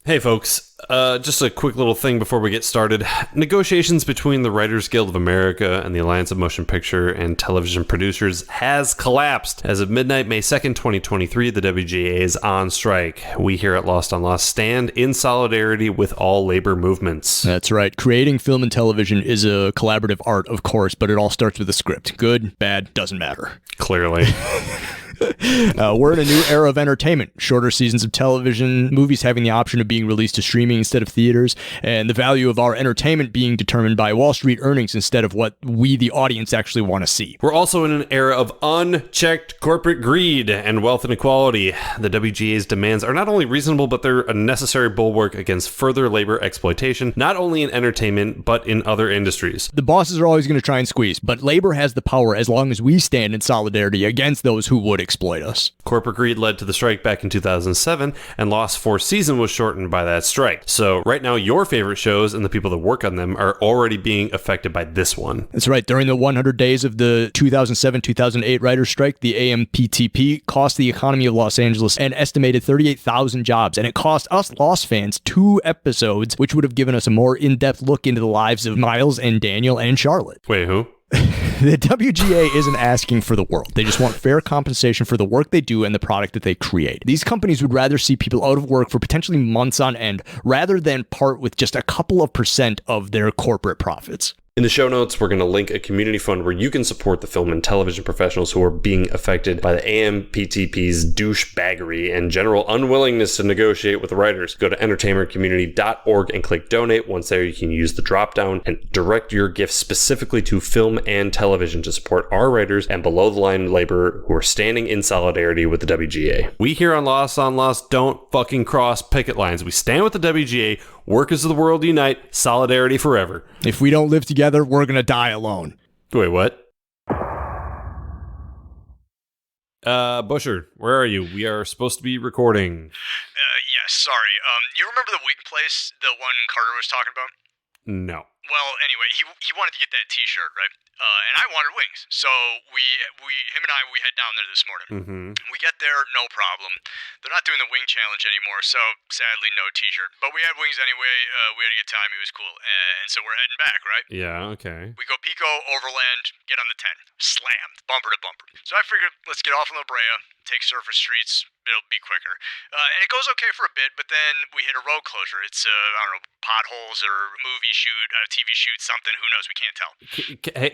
Hey folks, just a quick little thing before we get started. Negotiations between the Writers Guild of America and the Alliance of Motion Picture and Television Producers has collapsed. As of midnight, May 2nd, 2023, the WGA is on strike. We here at Lost on Lost stand in solidarity with all labor movements. That's right. Creating film and television is a collaborative art, of course, but it all starts with a script. Good, bad, doesn't matter. Clearly. We're in a new era of entertainment. Shorter seasons of television, movies having the option of being released to streaming instead of theaters, and the value of our entertainment being determined by Wall Street earnings instead of what we, the audience, actually want to see. We're also in an era of unchecked corporate greed and wealth inequality. The WGA's demands are not only reasonable, but they're a necessary bulwark against further labor exploitation, not only in entertainment, but in other industries. The bosses are always going to try and squeeze, but labor has the power as long as we stand in solidarity against those who would exploit us. Corporate greed led to the strike back in 2007, and Lost 4th season was shortened by that strike. So right now, your favorite shows and the people that work on them are already being affected by this one. That's right. During the 100 days of the 2007-2008 writers' strike, the AMPTP cost the economy of Los Angeles an estimated 38,000 jobs, and it cost us Lost fans 2 episodes, which would have given us a more in-depth look into the lives of Miles and Daniel and Charlotte. Wait, who? The WGA isn't asking for the world. They just want fair compensation for the work they do and the product that they create. These companies would rather see people out of work for potentially months on end rather than part with just a couple of % of their corporate profits. In the show notes, we're going to link a community fund where you can support the film and television professionals who are being affected by the AMPTP's douchebaggery and general unwillingness to negotiate with the writers. Go to entertainmentcommunity.org and click donate. Once there, you can use the drop down and direct your gifts specifically to film and television to support our writers and below the line labor who are standing in solidarity with the WGA. We here on Lost don't fucking cross picket lines. We stand with the WGA. Workers of the world unite. Solidarity forever. If we don't live together, we're going to die alone. Wait, what? Busher, where are you? We are supposed to be recording. Yes, sorry. You remember the wig place, the one Carter was talking about? No. Well, anyway, he wanted to get that T-shirt, right? And I wanted wings, so him and I head down there this morning. Mm-hmm. We get there, no problem. They're not doing the wing challenge anymore, so sadly, no T-shirt. But we had wings anyway. We had a good time. It was cool, and so we're heading back, right? Yeah. Okay. We go Pico, Overland, get on the 10, slammed, bumper to bumper. So I figured, let's get off on La Brea, take surface streets. It'll be quicker. And it goes okay for a bit, but then we hit a road closure. It's, I don't know, potholes or movie shoot, TV shoot, something. Who knows? We can't tell.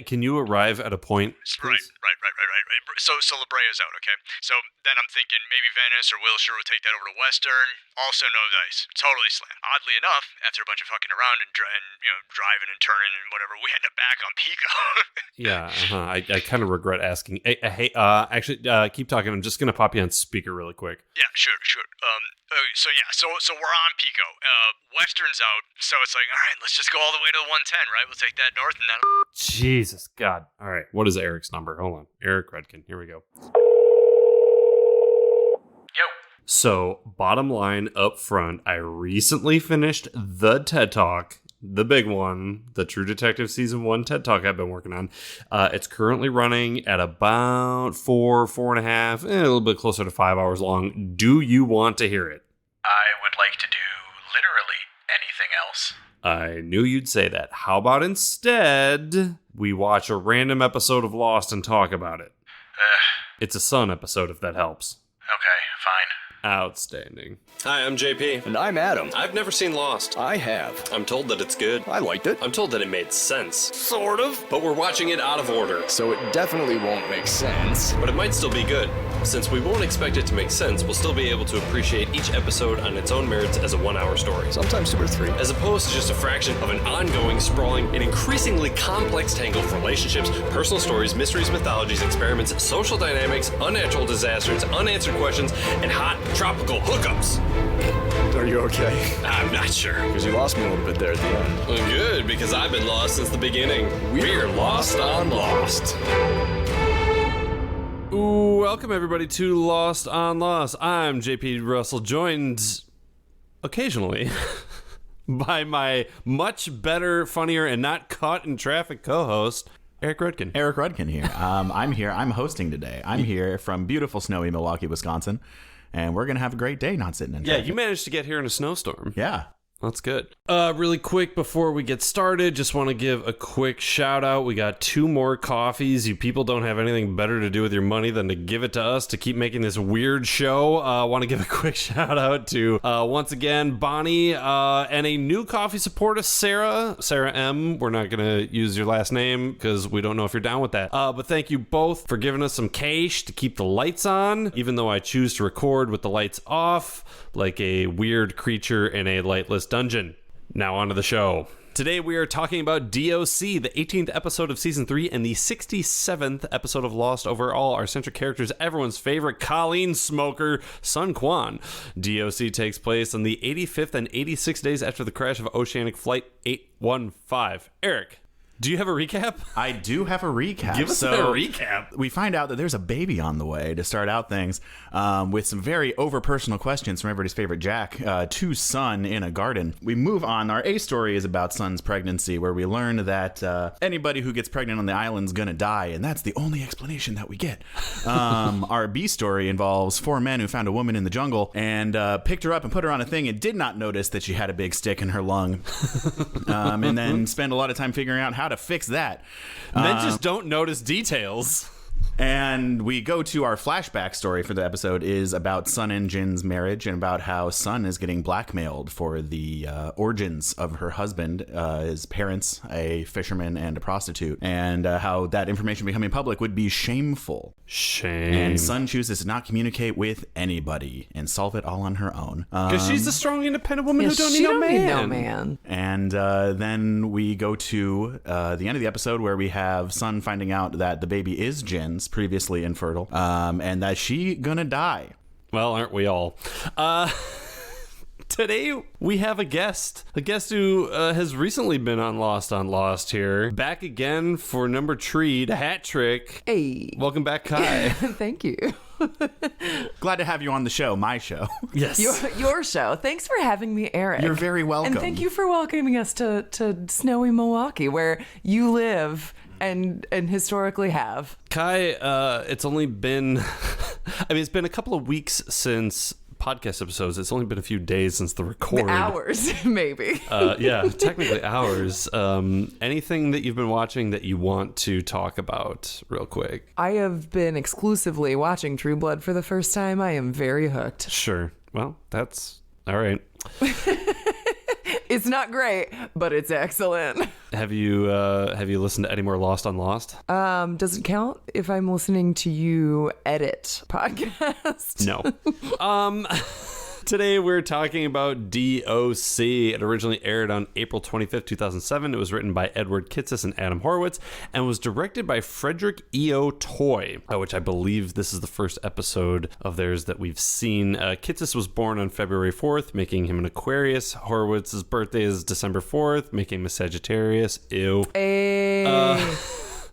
Can you arrive at a point? Right. So La Brea's out, okay? So then I'm thinking maybe Venice or Wilshire would take that over to Western. Also no dice. Totally slammed. Oddly enough, after a bunch of fucking around and driving and turning and whatever, we end up back on Pico. Yeah, I kind of regret asking. Hey, actually, keep talking. I'm just going to pop you on speaker really quick. Yeah, sure. So we're on Pico. Western's out, so it's like, all right, let's just go all the way to the 110, right? We'll take that north and then... Jesus, God. All right, what is Eric's number? Hold on. Eric Redkin. Here we go. Yo. So, bottom line up front, I recently finished the TED Talk, the big one, the True Detective Season 1 TED Talk I've been working on. It's currently running at about 4.5, a little bit closer to 5 hours long. Do you want to hear it? I would like to do literally anything else. I knew you'd say that. How about instead, we watch a random episode of Lost and talk about it? It's a Sun episode, if that helps. Okay, fine. Outstanding. Hi, I'm JP. And I'm Adam. I've never seen Lost. I have. I'm told that it's good. I liked it. I'm told that it made sense. Sort of. But we're watching it out of order. So it definitely won't make sense. But it might still be good. Since we won't expect it to make sense, we'll still be able to appreciate each episode on its own merits as a 1-hour story. Sometimes 2 or 3. As opposed to just a fraction of an ongoing, sprawling, and increasingly complex tangle of relationships, personal stories, mysteries, mythologies, experiments, social dynamics, unnatural disasters, unanswered questions, and hot tropical hookups. Are you okay? I'm not sure. Because you lost me a little bit there at the end. Well, good, because I've been lost since the beginning. We're Lost on Lost. Ooh, welcome everybody to Lost on Lost. I'm JP Russell, joined occasionally by my much better, funnier, and not caught in traffic co-host, Eric Redkin. Eric Redkin here. I'm here. I'm hosting today. I'm here from beautiful, snowy Milwaukee, Wisconsin. and we're going to have a great day not sitting in Yeah, traffic. you managed to get here in a snowstorm. Yeah. That's good. Really quick before we get started, just want to give a quick shout out. We got 2 more coffees. You people don't have anything better to do with your money than to give it to us to keep making this weird show. Want to give a quick shout out to, once again, Bonnie, and a new coffee supporter, Sarah M. We're not going to use your last name because we don't know if you're down with that. But thank you both for giving us some cash to keep the lights on, even though I choose to record with the lights off, like a weird creature in a lightless dungeon. Now on to the show. Today we are talking about D.O.C, the 18th episode of Season 3 and the 67th episode of Lost overall. Our central character is everyone's favorite Colleen Smoker, Sun Quan. D.O.C takes place on the 85th and 86th days after the crash of Oceanic Flight 815. Eric, do you have a recap? I do have a recap. Give us a recap. We find out that there's a baby on the way to start out things with some very over-personal questions from everybody's favorite Jack to Sun in a garden. We move on. Our A story is about Sun's pregnancy, where we learn that anybody who gets pregnant on the island's going to die, and that's the only explanation that we get. Our B story involves 4 men who found a woman in the jungle and picked her up and put her on a thing and did not notice that she had a big stick in her lung. And then spend a lot of time figuring out how to fix that. Men just don't notice details. And we go to our flashback story for the episode is about Sun and Jin's marriage and about how Sun is getting blackmailed for the origins of her husband, his parents, a fisherman and a prostitute, and how that information becoming public would be shameful. Shame. And Sun chooses to not communicate with anybody and solve it all on her own. Because she's a strong, independent woman who don't she need no don't man. need no man. And then we go to the end of the episode where we have Sun finding out that the baby is Jin's, previously infertile, and that she gonna die. Well, aren't we all? Today we have a guest who has recently been on Lost here, back again for number 3, the hat trick. Hey. Welcome back, Kai. Thank you. Glad to have you on the show, my show. Yes. Your show. Thanks for having me, Eric. You're very welcome. And thank you for welcoming us to snowy Milwaukee, where you live and historically have. Kai, it's only been, it's been a couple of weeks since podcast episodes. It's only been a few days since the record. Hours, maybe. Yeah, technically hours. Anything that you've been watching that you want to talk about real quick? I have been exclusively watching True Blood for the first time. I am very hooked. Sure. Well, that's all right. It's not great, but it's excellent. Have you listened to any more Lost on Lost? Does it count if I'm listening to you edit podcast? No. Today we're talking about D.O.C. It originally aired on April 25th, 2007. It was written by Edward Kitsis and Adam Horowitz and was directed by Frederick E.O. Toy, which I believe this is the first episode of theirs that we've seen. Kitsis was born on February 4th, making him an Aquarius. Horowitz's birthday is December 4th, making him a Sagittarius. Ew.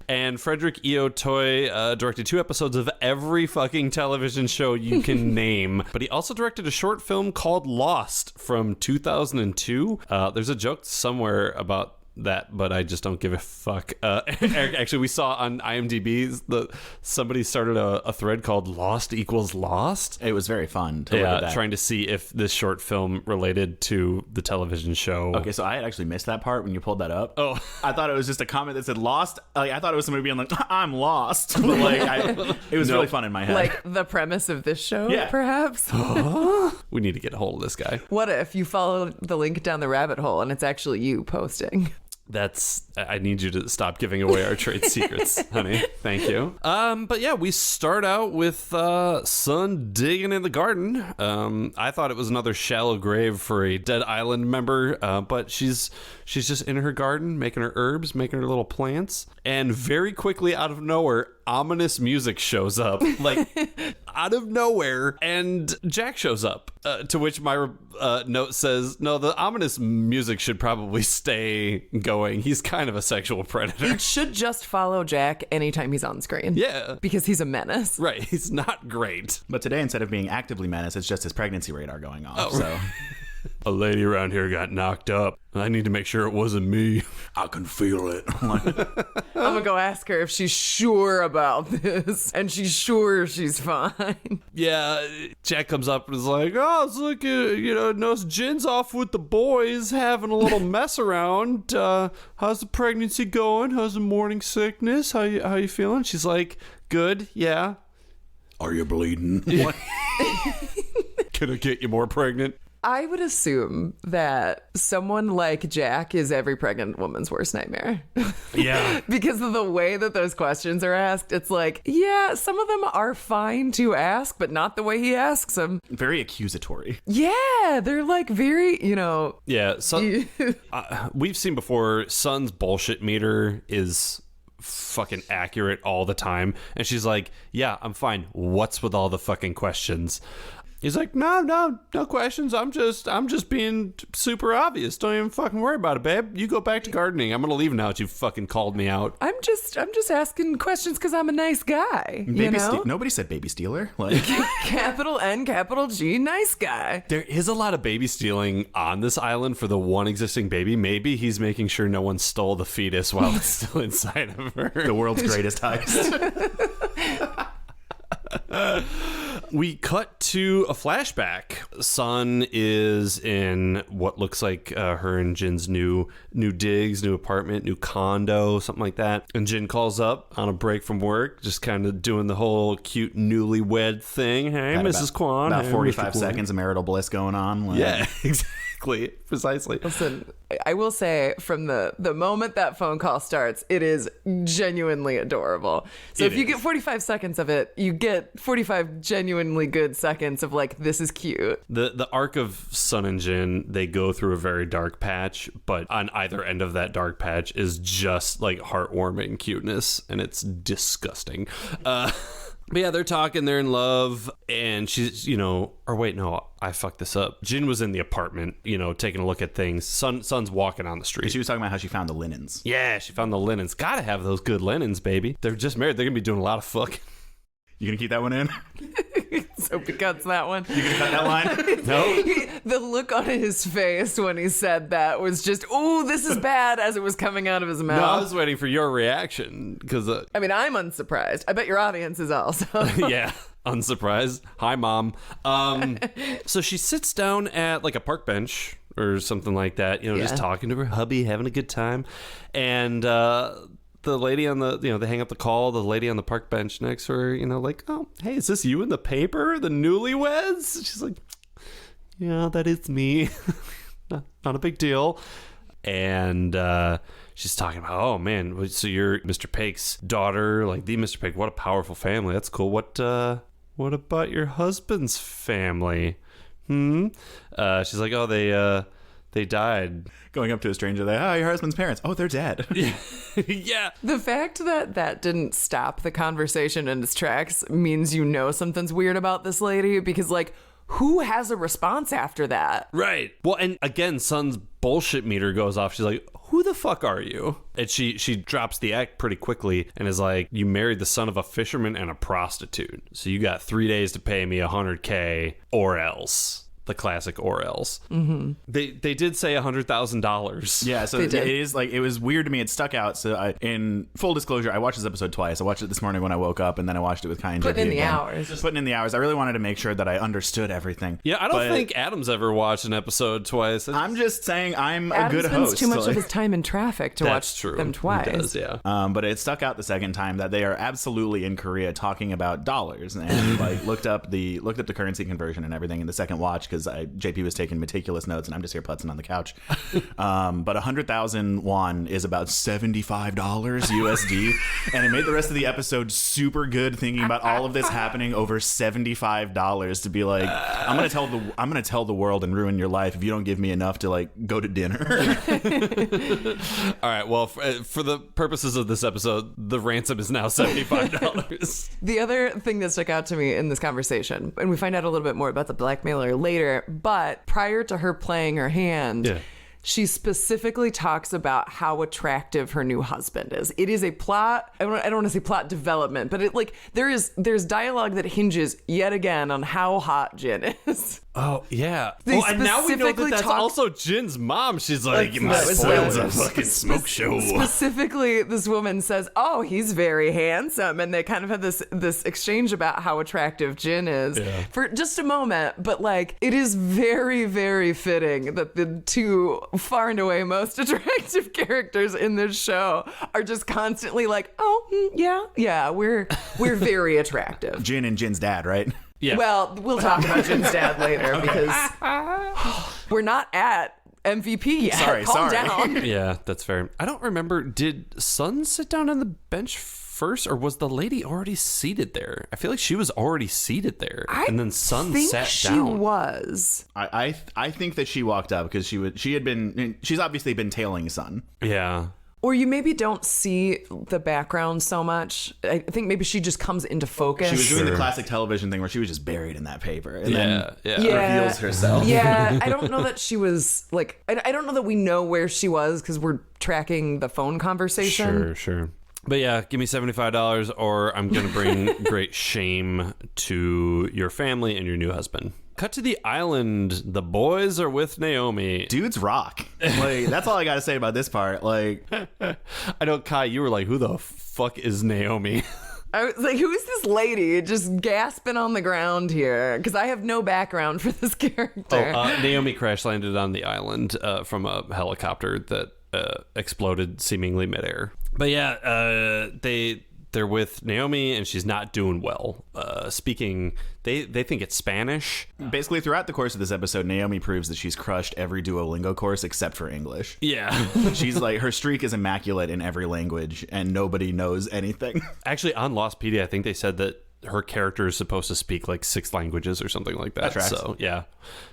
And Frederick E.O. Toy directed 2 episodes of every fucking television show you can name. But he also directed a short film called Lost from 2002. There's a joke somewhere about that, but I just don't give a fuck. Eric, actually, we saw on IMDb somebody started a thread called Lost equals Lost. It was very fun to look at that. Trying to see if this short film related to the television show. Okay, so I had actually missed that part when you pulled that up. Oh. I thought it was just a comment that said Lost. Like, I thought it was somebody being like, I'm lost. But like, it was really fun in my head. Like the premise of this show, Yeah. perhaps? We need to get a hold of this guy. What if you follow the link down the rabbit hole and it's actually you posting? I need you to stop giving away our trade secrets, honey. Thank you. But yeah, we start out with Sun digging in the garden. I thought it was another shallow grave for a dead island member, but she's just in her garden, making her herbs, making her little plants, and very quickly out of nowhere, ominous music shows up, like out of nowhere, and Jack shows up, to which my note says, no, the ominous music should probably stay going. He's kind of a sexual predator. It should just follow Jack anytime he's on screen. Yeah. Because he's a menace. Right, he's not great. But today, instead of being actively menace, it's just his pregnancy radar going off. So a lady around here got knocked up. I need to make sure it wasn't me. I can feel it. I'm gonna go ask her if she's sure about this, and she's sure she's fine. Yeah, Jack comes up and is like, oh, it's like, notice Jin's off with the boys having a little mess around. How's the pregnancy going? How's the morning sickness? How you feeling? She's like, good, yeah. Are you bleeding? Can I get you more pregnant? I would assume that someone like Jack is every pregnant woman's worst nightmare. Yeah. Because of the way that those questions are asked, it's like, yeah, some of them are fine to ask, but not the way he asks them. Very accusatory. Yeah, they're like very, Yeah, so, we've seen before, Sun's bullshit meter is fucking accurate all the time. And she's like, yeah, I'm fine. What's with all the fucking questions? He's like, no questions. I'm just being super obvious. Don't even fucking worry about it, babe. You go back to gardening. I'm gonna leave now that you fucking called me out. I'm just asking questions because I'm a nice guy. Nobody said baby stealer. Like Capital N, capital G, nice guy. There is a lot of baby stealing on this island for the one existing baby. Maybe he's making sure no one stole the fetus while it's still inside of her. the world's greatest heist. We cut to a flashback. Sun is in what looks like her and Jin's new digs, new apartment, new condo, something like that. And Jin calls up on a break from work, just kind of doing the whole cute newlywed thing. Hey, Mrs. Kwan. About hey, 45 Mr. Kwan. seconds of marital bliss going on. Like, Yeah, exactly. Precisely. Listen, I will say from the moment that phone call starts, it is genuinely adorable. So if you get 45 seconds of it, you get 45 genuinely good seconds of like, this is cute. The arc of Sun and Jin, they go through a very dark patch, but on either end of that dark patch is just like heartwarming cuteness, and it's disgusting. But yeah, they're talking, they're in love, and she's, or wait, no, I fucked this up. Jin was in the apartment, taking a look at things. Sun's walking on the street. She was talking about how she found the linens. Yeah, she found the linens. Gotta have those good linens, baby. They're just married. They're gonna be doing a lot of fucking. You gonna keep that one in? So he cuts that one. You gonna cut that line? No. The look on his face when he said that was just, ooh, this is bad, as it was coming out of his mouth. No, I was waiting for your reaction, because... I mean, I'm unsurprised. I bet your audience is also. Yeah, unsurprised. Hi, Mom. So she sits down at like a park bench or something like that, just talking to her hubby, having a good time. And the lady on the, they hang up the call, the lady on the park bench next to her, like, oh, hey, is this you in the paper? The newlyweds? She's like, yeah, that is me. Not a big deal. And she's talking about, oh man, so you're Mr. Pake's daughter, like the Mr. Pake. What a powerful family. That's cool. What about your husband's family? She's like, oh, they died. Going up to a stranger, your husband's parents. Oh, they're dead. Yeah. The fact that didn't stop the conversation in its tracks means something's weird about this lady, because like, who has a response after that? Right. Well, and again, Sun's bullshit meter goes off. She's like, who the fuck are you? And she drops the act pretty quickly and is like, you married the son of a fisherman and a prostitute. So you got 3 days to pay me $100K or else. The classic or else. Mm-hmm. They did say $100,000. Yeah, so it is like, it was weird to me. It stuck out. So in full disclosure, I watched this episode twice. I watched it this morning when I woke up, and then I watched it with Kai and Putting JP in the again. hours. Just putting in the hours. I really wanted to make sure that I understood everything. Yeah, I don't think Adam's ever watched an episode twice. I'm just saying I'm Adam a good spends host. too much of his time in traffic to watch them twice. He does, yeah. But it stuck out the second time that they are absolutely in Korea talking about dollars, and like looked up the currency conversion and everything in the second watch, because JP was taking meticulous notes and I'm just here putzing on the couch. But 100,000 won is about $75 USD, and it made the rest of the episode super good, thinking about all of this happening over $75 to be like, I'm gonna tell the world and ruin your life if you don't give me enough to like go to dinner. All right, well, for the purposes of this episode, the ransom is now $75. The other thing that stuck out to me in this conversation, and we find out a little bit more about the blackmailer later, but prior to her playing her hand, she specifically talks about how attractive her new husband is. It is a plot, I don't want to say plot development, but there's dialogue that hinges yet again on how hot Jin is. Oh, yeah. They And now we know that specifically that's talk- also Jin's mom. She's like, my That was- spoil's that a was- fucking smoke show. Specifically, this woman says, "Oh, he's very handsome," and they kind of had this exchange about how attractive Jin is for just a moment. But like, it is very, very fitting that the two far and away most attractive characters in this show are just constantly like, "Oh, yeah, we're very attractive." Jin and Jin's dad, right? Yeah. Well, we'll talk about Jin's dad later because we're not at MVP yet. Sorry. Calm down. Yeah, that's fair. I don't remember. Did Sun sit down on the bench first, or was the lady already seated there? I feel like she was already seated there, and then Sun sat she down. was. I think that she walked up because she's obviously been tailing Sun. Yeah. Or you maybe don't see the background so much. I think maybe she just comes into focus. She was doing the classic television thing where she was just buried in that paper and then Yeah. reveals herself. Yeah, I don't know that she was like, I don't know that we know where she was because we're tracking the phone conversation. Sure. But yeah, give me $75 or I'm going to bring great shame to your family and your new husband. Cut to the island. The boys are with Naomi. Dudes rock. Like, that's all I got to say about this part. Like, I know, Kai, you were like, who the fuck is Naomi? I was like, who is this lady just gasping on the ground here? Because I have no background for this character. Naomi crash landed on the island from a helicopter that exploded seemingly midair. But yeah, they're with Naomi and she's not doing well. Speaking, they think it's Spanish. basically throughout the course of this episode, Naomi proves that she's crushed every Duolingo course except for English. Yeah. She's like, her streak is immaculate in every language and nobody knows anything. Actually, on Lostpedia, I think they said that her character is supposed to speak like 6 languages or something like that. Tracks. So yeah,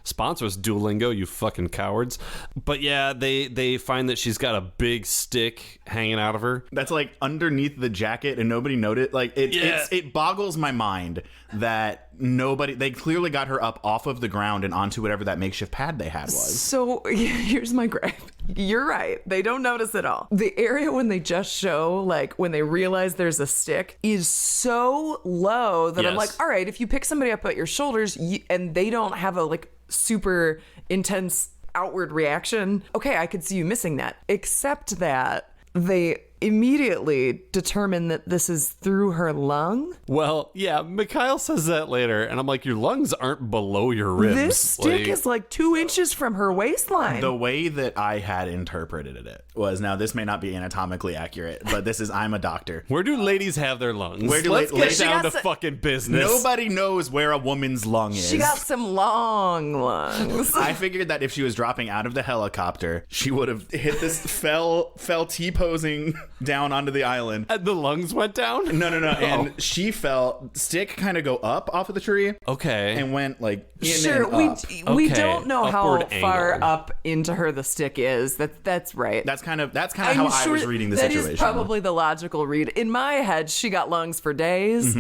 sponsors Duolingo, you fucking cowards. But yeah, they find that she's got a big stick hanging out of her. That's like underneath the jacket and nobody noticed. Like it boggles my mind that they clearly got her up off of the ground and onto whatever that makeshift pad they had was. So here's my gripe. You're right. They don't notice it all. The area when they just show, like when they realize there's a stick, is so low that I'm Yes. like, all right, if you pick somebody up at your shoulders and they don't have a like super intense outward reaction, okay, I could see you missing that. Except that they immediately determine that this is through her lung. Well, yeah, Mikhail says that later, and I'm like, your lungs aren't below your ribs. This stick is like 2 inches from her waistline. The way that I had interpreted it was, now this may not be anatomically accurate, but this is, I'm a doctor. Where do ladies have their lungs? Where do Let's get She down to got fucking business. Nobody knows where a woman's lung is. She got some long lungs. I figured that if she was dropping out of the helicopter, she would have hit this, fell T-posing down onto the island. And the lungs went down? No. And she fell, stick kind of go up off of the tree Okay. and went like in Sure, and up. we Okay, don't know how upward far angle. up into her the stick is. That's right. That's kind of how I was reading the situation. That is probably the logical read. In my head, she got lungs for days.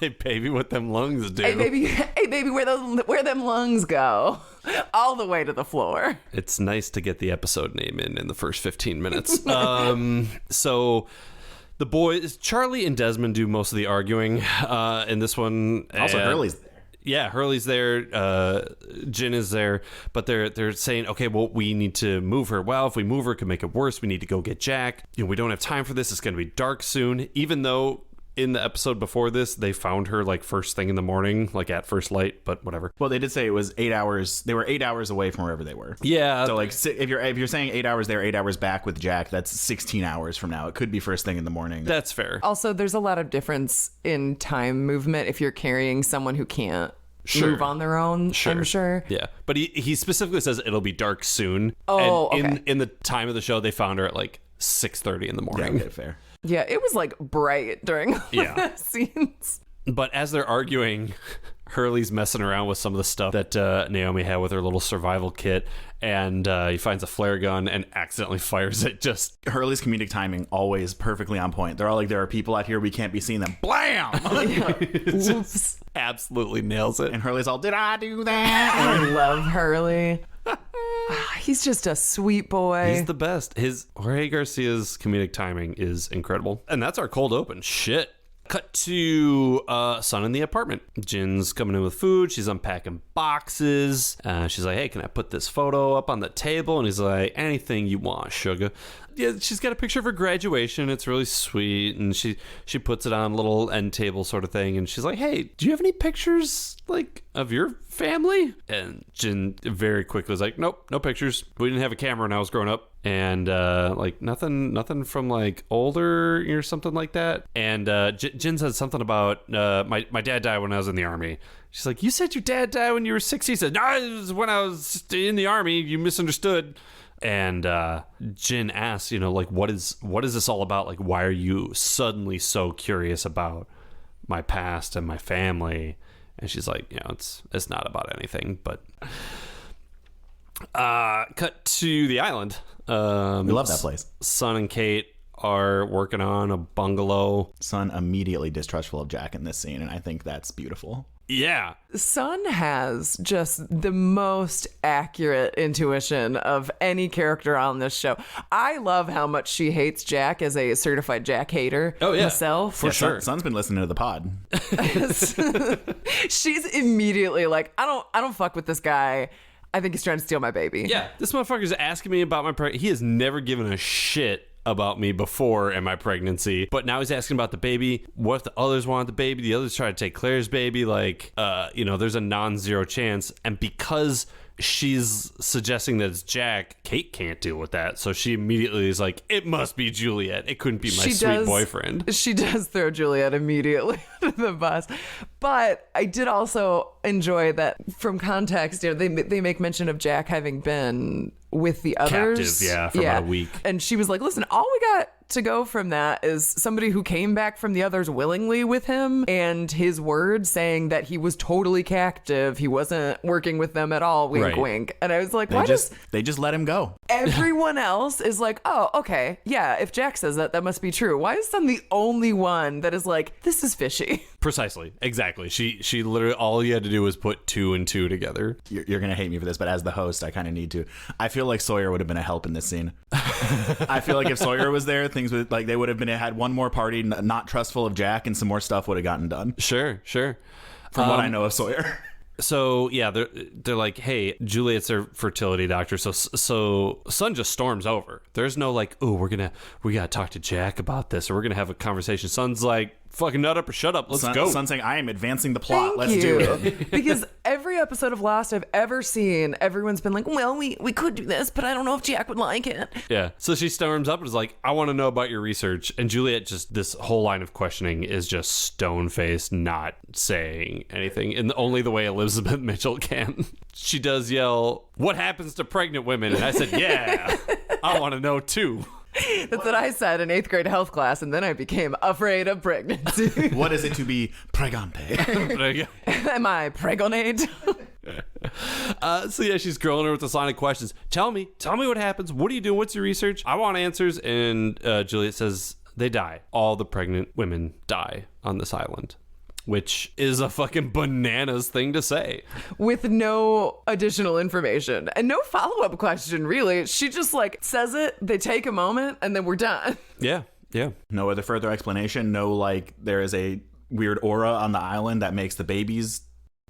Hey, baby, what them lungs do? Hey baby, where them lungs go? All the way to the floor. It's nice to get the episode name in the first 15 minutes. So the boys, Charlie and Desmond, do most of the arguing in this one. Also, And- Hurley's there. Yeah, Hurley's there. Jin is there, but they're saying, okay, well, we need to move her. Well, if we move her, it could make it worse. We need to go get Jack. We don't have time for this. It's going to be dark soon. Even though in the episode before this, they found her like first thing in the morning, like at first light, but whatever. Well, they did say it was 8 hours. They were 8 hours away from wherever they were. Yeah. So like, if you're saying 8 hours there, 8 hours back with Jack, that's 16 hours from now. It could be first thing in the morning. That's fair. Also, there's a lot of difference in time movement if you're carrying someone who can't move on their own. I'm sure. Yeah, but he specifically says it'll be dark soon. Oh, and okay. in the time of the show, they found her at like 6:30 in the morning. Okay, fair. Yeah, it was like bright during the scenes. But as they're arguing, Hurley's messing around with some of the stuff that Naomi had with her little survival kit, and he finds a flare gun and accidentally fires it. Just Hurley's comedic timing always perfectly on point. They're all like, there are people out here, we can't be seeing them. Blam! Oops. absolutely nails it. And Hurley's all, did I do that? I love Hurley. He's just a sweet boy. He's the best. His Jorge Garcia's comedic timing is incredible, and that's our cold open. Shit. Cut to Sun in the apartment. Jin's coming in with food. She's unpacking boxes. She's like, hey, can I put this photo up on the table? And he's like, anything you want, sugar. Yeah, she's got a picture of her graduation. It's really sweet. And she puts it on a little end table sort of thing. And she's like, hey, do you have any pictures, like, of your family? And Jin very quickly was like, nope, no pictures. We didn't have a camera when I was growing up. And like nothing from like older or something like that. And Jin said something about my dad died when I was in the army. She's like, you said your dad died when you were 6. He said, no, it was when I was in the army. You misunderstood. And Jin asks, you know, like, what is this all about? Like, why are you suddenly so curious about my past and my family? And she's like, you know, it's not about anything. But cut to the island. We love that place. Sun and Kate are working on a bungalow. Sun immediately distrustful of Jack in this scene, and I think that's beautiful. Yeah. Sun has just the most accurate intuition of any character on this show. I love how much she hates Jack as a certified Jack hater herself. For sure. Sun's been listening to the pod. She's immediately like, I don't fuck with this guy. I think he's trying to steal my baby. Yeah, this motherfucker's asking me about my pregnancy. He has never given a shit about me before and my pregnancy, but now he's asking about the baby. What if the others want the baby? The others try to take Claire's baby. Like, you know, there's a non-zero chance. And because she's suggesting that it's Jack, Kate can't deal with that. So she immediately is like, it must be Juliet. It couldn't be my sweet boyfriend. She does throw Juliet immediately under the bus. But I did also enjoy that from context, you know, they make mention of Jack having been with the others. Captive, for about a week. And she was like, listen, all we got to go from that is somebody who came back from the others willingly with him and his word saying that he was totally captive. He wasn't working with them at all. Wink, wink. And I was like, they just let him go. Everyone else is like, oh, okay. Yeah, if Jack says that, that must be true. Why is Sun the only one that is like, this is fishy? Precisely. Exactly. She literally, all you had to do was put 2 and 2 together. You're going to hate me for this, but as the host, I kind of need to. I feel like Sawyer would have been a help in this scene. I feel like if Sawyer was there, things would, like, they would have had one more party, not trustful of Jack, and some more stuff would have gotten done. Sure. From what I know of Sawyer. So yeah, they're like, hey, Juliet's their fertility doctor. So Sun just storms over. There's no like, oh, we gotta talk to Jack about this, or we're gonna have a conversation. Sun's like, fucking nut up or shut up. Let's go. Sun saying, I am advancing the plot. Thank Let's you. do it. Because every episode of Lost I've ever seen, everyone's been like, well, we could do this, but I don't know if Jack would like it. Yeah. So she storms up and is like, I want to know about your research. And Juliet, just this whole line of questioning is just stone-faced, not saying anything in only the way Elizabeth Mitchell can. She does yell, what happens to pregnant women? And I said, yeah, I want to know too. That's what I said in 8th grade health class, and then I became afraid of pregnancy. What is it to be pregante? Am I pregnant? So yeah, she's grilling her with this line of questions. Tell me what happens. What are you doing? What's your research? I want answers. And Juliet says they die. All the pregnant women die on this island. Which is a fucking bananas thing to say. With no additional information and no follow-up question, really. She just like says it, they take a moment, and then we're done. Yeah. No other further explanation. No, like, there is a weird aura on the island that makes the babies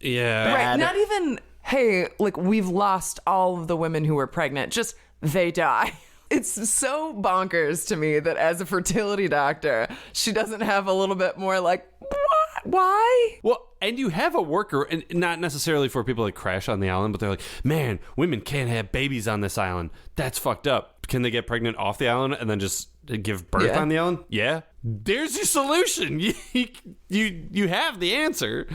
bad. Right, not even, hey, like, we've lost all of the women who were pregnant. Just, they die. It's so bonkers to me that as a fertility doctor, she doesn't have a little bit more like, what? Why? Well, and you have a worker, and not necessarily for people that crash on the island, but they're like, man, women can't have babies on this island. That's fucked up. Can they get pregnant off the island and then just give birth on the island? Yeah. There's your solution. You have the answer.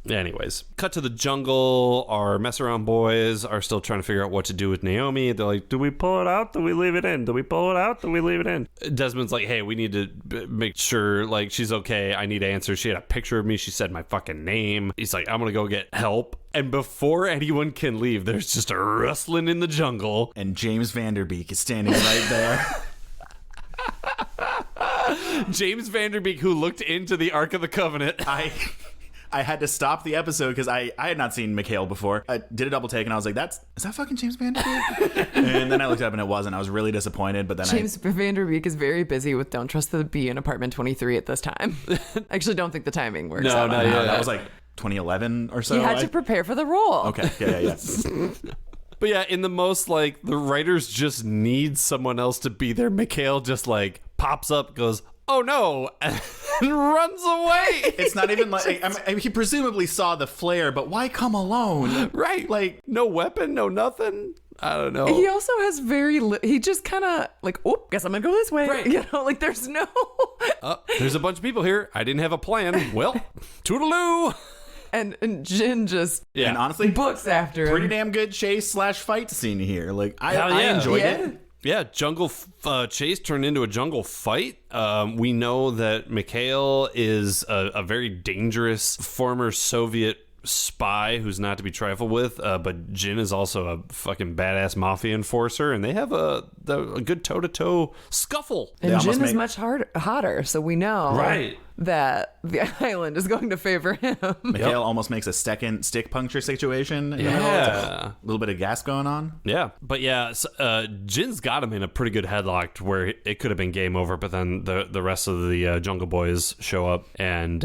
Anyways, cut to the jungle. Our mess around boys are still trying to figure out what to do with Naomi. They're like, do we pull it out? Do we leave it in? Do we pull it out? Do we leave it in? Desmond's like, hey, we need to make sure like she's okay. I need answers. She had a picture of me. She said my fucking name. He's like, I'm gonna go get help. And before anyone can leave, there's just a rustling in the jungle. And James Vanderbeek is standing right there. James Vanderbeek, who looked into the Ark of the Covenant. I had to stop the episode because I had not seen Mikhail before. I did a double take and I was like, is that fucking James Van Der Beek? And then I looked up and it wasn't. I was really disappointed. But then James Van Der Beek is very busy with Don't Trust the Bee in Apartment 23 at this time. I actually don't think the timing works out. No, that was like 2011 or so. He had to prepare for the role. Okay, yeah. But yeah, in the most, like, the writers just need someone else to be there. Mikhail just, like, pops up, goes, oh no, and runs away. It's not even like, I mean, he presumably saw the flare, but why come alone? Right. Like, no weapon, no nothing. I don't know. He also has he just kind of like, oh, guess I'm gonna go this way. Right. You know, like there's no. There's a bunch of people here. I didn't have a plan. Well, toodaloo. And Jin just and honestly, books after him. pretty damn good chase/fight scene here. Like, I yeah. enjoyed it. Yeah, jungle chase turned into a jungle fight. We know that Mikhail is a very dangerous former Soviet spy who's not to be trifled with, but Jin is also a fucking badass mafia enforcer, and they have a good toe-to-toe scuffle. And Jin is much hotter, so we know that the island is going to favor him. Mikhail almost makes a second stick puncture situation. A little bit of gas going on. Yeah, but yeah, Jin's got him in a pretty good headlock where it could have been game over, but then the rest of the Jungle Boys show up and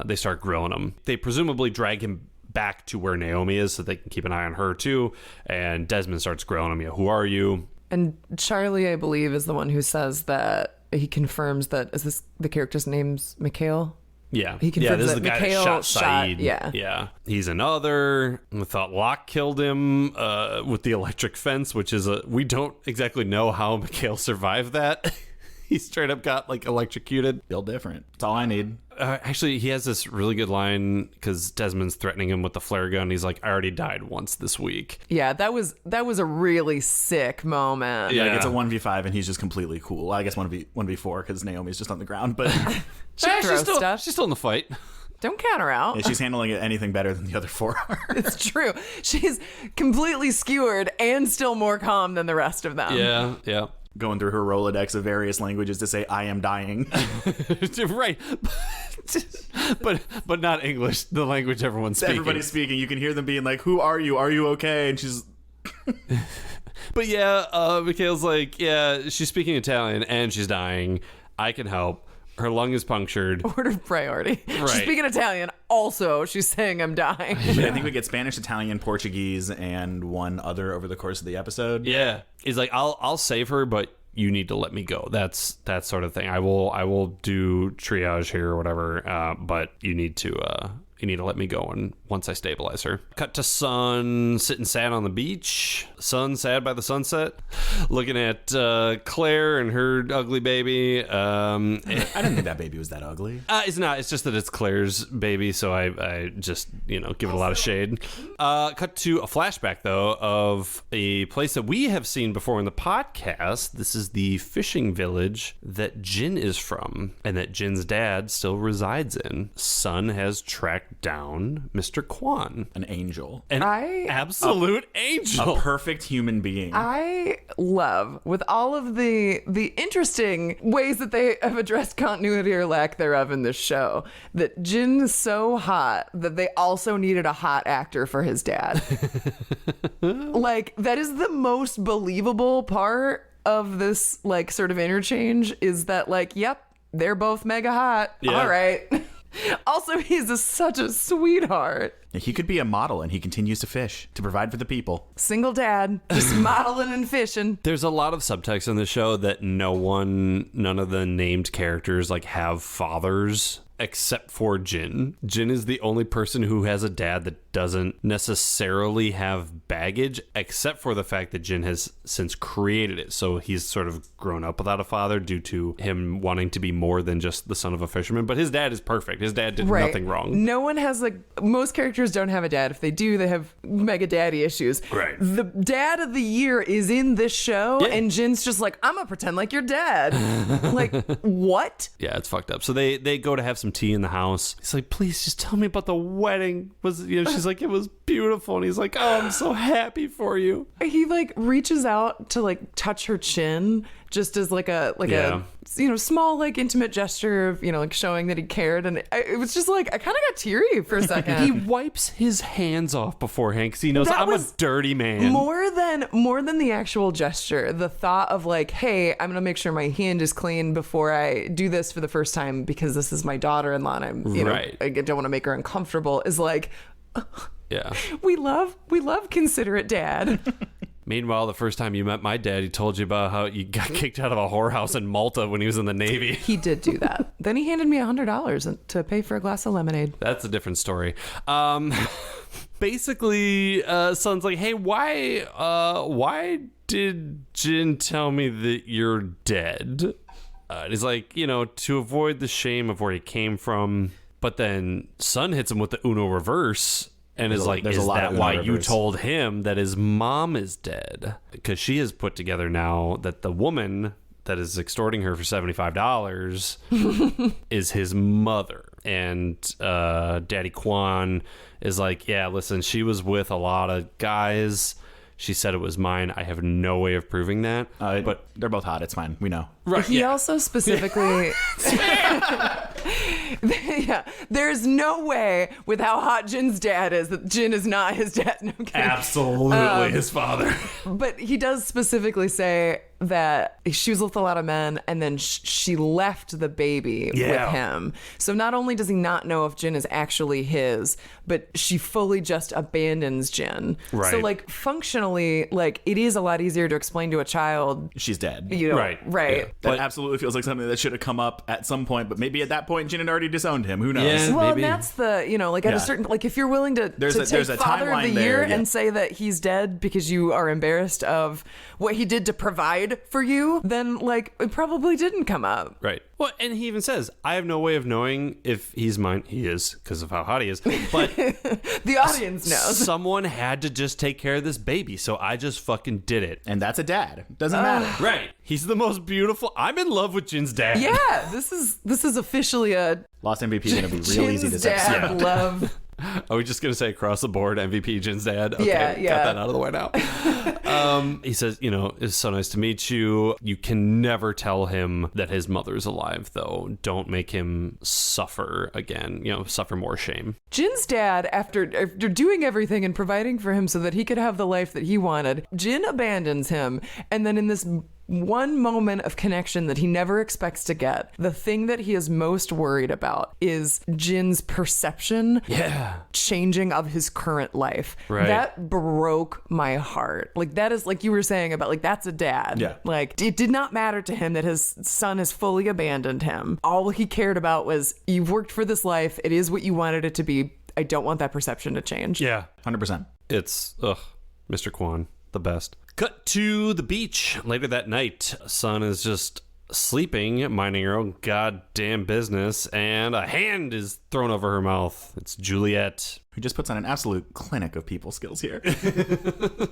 they start grilling him. They presumably drag him back to where Naomi is so they can keep an eye on her too, and Desmond starts grilling him. Who are you? And Charlie, I believe, is the one who says that he confirms that the character's name's Mikhail. Yeah, he confirms this is that the guy Mikhail that shot Saeed. Yeah. He's another. I thought Locke killed him with the electric fence, which is we don't exactly know how Mikhail survived that. He straight up got like electrocuted. Feel different. That's all I need. Actually, he has this really good line because Desmond's threatening him with the flare gun. He's like, "I already died once this week." Yeah, that was a really sick moment. Yeah, like it's a 1v5 and he's just completely cool. I guess 1v4 because Naomi's just on the ground, but she's still in the fight. Don't count her out. Yeah, she's handling it anything better than the other four are. It's true. She's completely skewered and still more calm than the rest of them. Yeah. Going through her Rolodex of various languages to say, I am dying. Right. but not English, the language everyone's speaking. Everybody's speaking. You can hear them being like, who are you? Are you okay? And she's... But yeah, Mikhail's like, yeah, she's speaking Italian and she's dying. I can help. Her lung is punctured. Order of priority. Right. She's speaking Italian. Also, she's saying I'm dying. Yeah, I think we get Spanish, Italian, Portuguese, and one other over the course of the episode. Yeah. He's like, I'll save her, but you need to let me go. That's that sort of thing. I will do triage here or whatever, but you need to let me go and once I stabilize her. Cut to Sun sitting sad on the beach. Sun sad by the sunset, looking at Claire and her ugly baby. I didn't think that baby was that ugly. It's not. It's just that it's Claire's baby, so I just give it a lot of shade. Cut to a flashback though of a place that we have seen before in the podcast. This is the fishing village that Jin is from, and that Jin's dad still resides in. Sun has tracked down Mr. Kwan. An angel. An absolute angel. A perfect human being. I love, with all of the interesting ways that they have addressed continuity or lack thereof in this show, that Jin's so hot that they also needed a hot actor for his dad. Like, that is the most believable part of this, like, sort of interchange, is that, like, yep, they're both mega hot. Yeah. All right. Also, he's such a sweetheart. He could be a model, and he continues to fish to provide for the people. Single dad, just modeling and fishing. There's a lot of subtext in the show that none of the named characters like have fathers except for Jin. Jin is the only person who has a dad that doesn't necessarily have baggage, except for the fact that Jin has since created it. So he's sort of grown up without a father due to him wanting to be more than just the son of a fisherman. But his dad is perfect. His dad did nothing wrong. No one has, like, most characters don't have a dad. If they do, they have mega daddy issues. Right. The dad of the year is in this show, and Jin's just like, I'm gonna pretend like your dad. Like, what? Yeah, it's fucked up. So they go to have some tea in the house. He's like, please just tell me about the wedding. She's like, it was beautiful. And he's like, oh, I'm so happy for you. He, like, reaches out to, like, touch her chin just as like a small like intimate gesture of like showing that he cared, and it was just like I kind of got teary for a second. He wipes his hands off beforehand because he knows I'm a dirty man. More than the actual gesture, the thought of like, hey, I'm gonna make sure my hand is clean before I do this for the first time because this is my daughter-in-law and I'm I don't want to make her uncomfortable, is like, yeah, we love considerate dad. Meanwhile, the first time you met my dad, he told you about how you got kicked out of a whorehouse in Malta when he was in the Navy. He did do that. Then he handed me $100 to pay for a glass of lemonade. That's a different story. Basically, Son's like, hey, why did Jin tell me that you're dead? He's like, to avoid the shame of where he came from. But then Son hits him with the Uno reverse. And is like, is that why you told him that his mom is dead? Because she has put together now that the woman that is extorting her for $75 is his mother. And Daddy Kwan is like, yeah, listen, she was with a lot of guys. She said it was mine. I have no way of proving that. But they're both hot. It's fine. We know. Right. He also specifically... Yeah, there's no way with how hot Jin's dad is that Jin is not his dad. No, I'm kidding. Absolutely his father. But he does specifically say that she was with a lot of men and then she left the baby with him. So not only does he not know if Jin is actually his, but she fully just abandons Jin. Right. So like functionally, like it is a lot easier to explain to a child she's dead. Right. Yeah. That absolutely feels like something that should have come up at some point, but maybe at that point Jin had already disowned him. Who knows? Yeah, well, maybe. And that's the, like at a certain, like if you're willing to there's take a Father of the timeline Year there, and say that he's dead because you are embarrassed of what he did to provide for you, then like it probably didn't come up. Right. Well, and he even says, I have no way of knowing if he's mine. He is, because of how hot he is. But the audience knows. Someone had to just take care of this baby, so I just fucking did it. And that's a dad. Doesn't matter. Right. He's the most beautiful. I'm in love with Jin's dad. Yeah, this is officially a Lost MVP is going to be real easy Jin's this episode. dad love. Are we just going to say across the board MVP Jin's dad? Okay, Yeah. got that out of the way now. He says, it's so nice to meet you. You can never tell him that his mother's alive, though. Don't make him suffer again, suffer more shame. Jin's dad, after doing everything and providing for him so that he could have the life that he wanted, Jin abandons him. And then in this one moment of connection that he never expects to get, the thing that he is most worried about is Jin's perception changing of his current life. Right. That broke my heart. Like that is like you were saying about like that's a dad. Yeah. Like it did not matter to him that his son has fully abandoned him. All he cared about was you've worked for this life. It is what you wanted it to be. I don't want that perception to change. Yeah. 100%. It's, Mr. Kwan, the best. Cut to the beach. Later that night, Sun is just sleeping, minding her own goddamn business, and a hand is thrown over her mouth. It's Juliet. Who just puts on an absolute clinic of people skills here.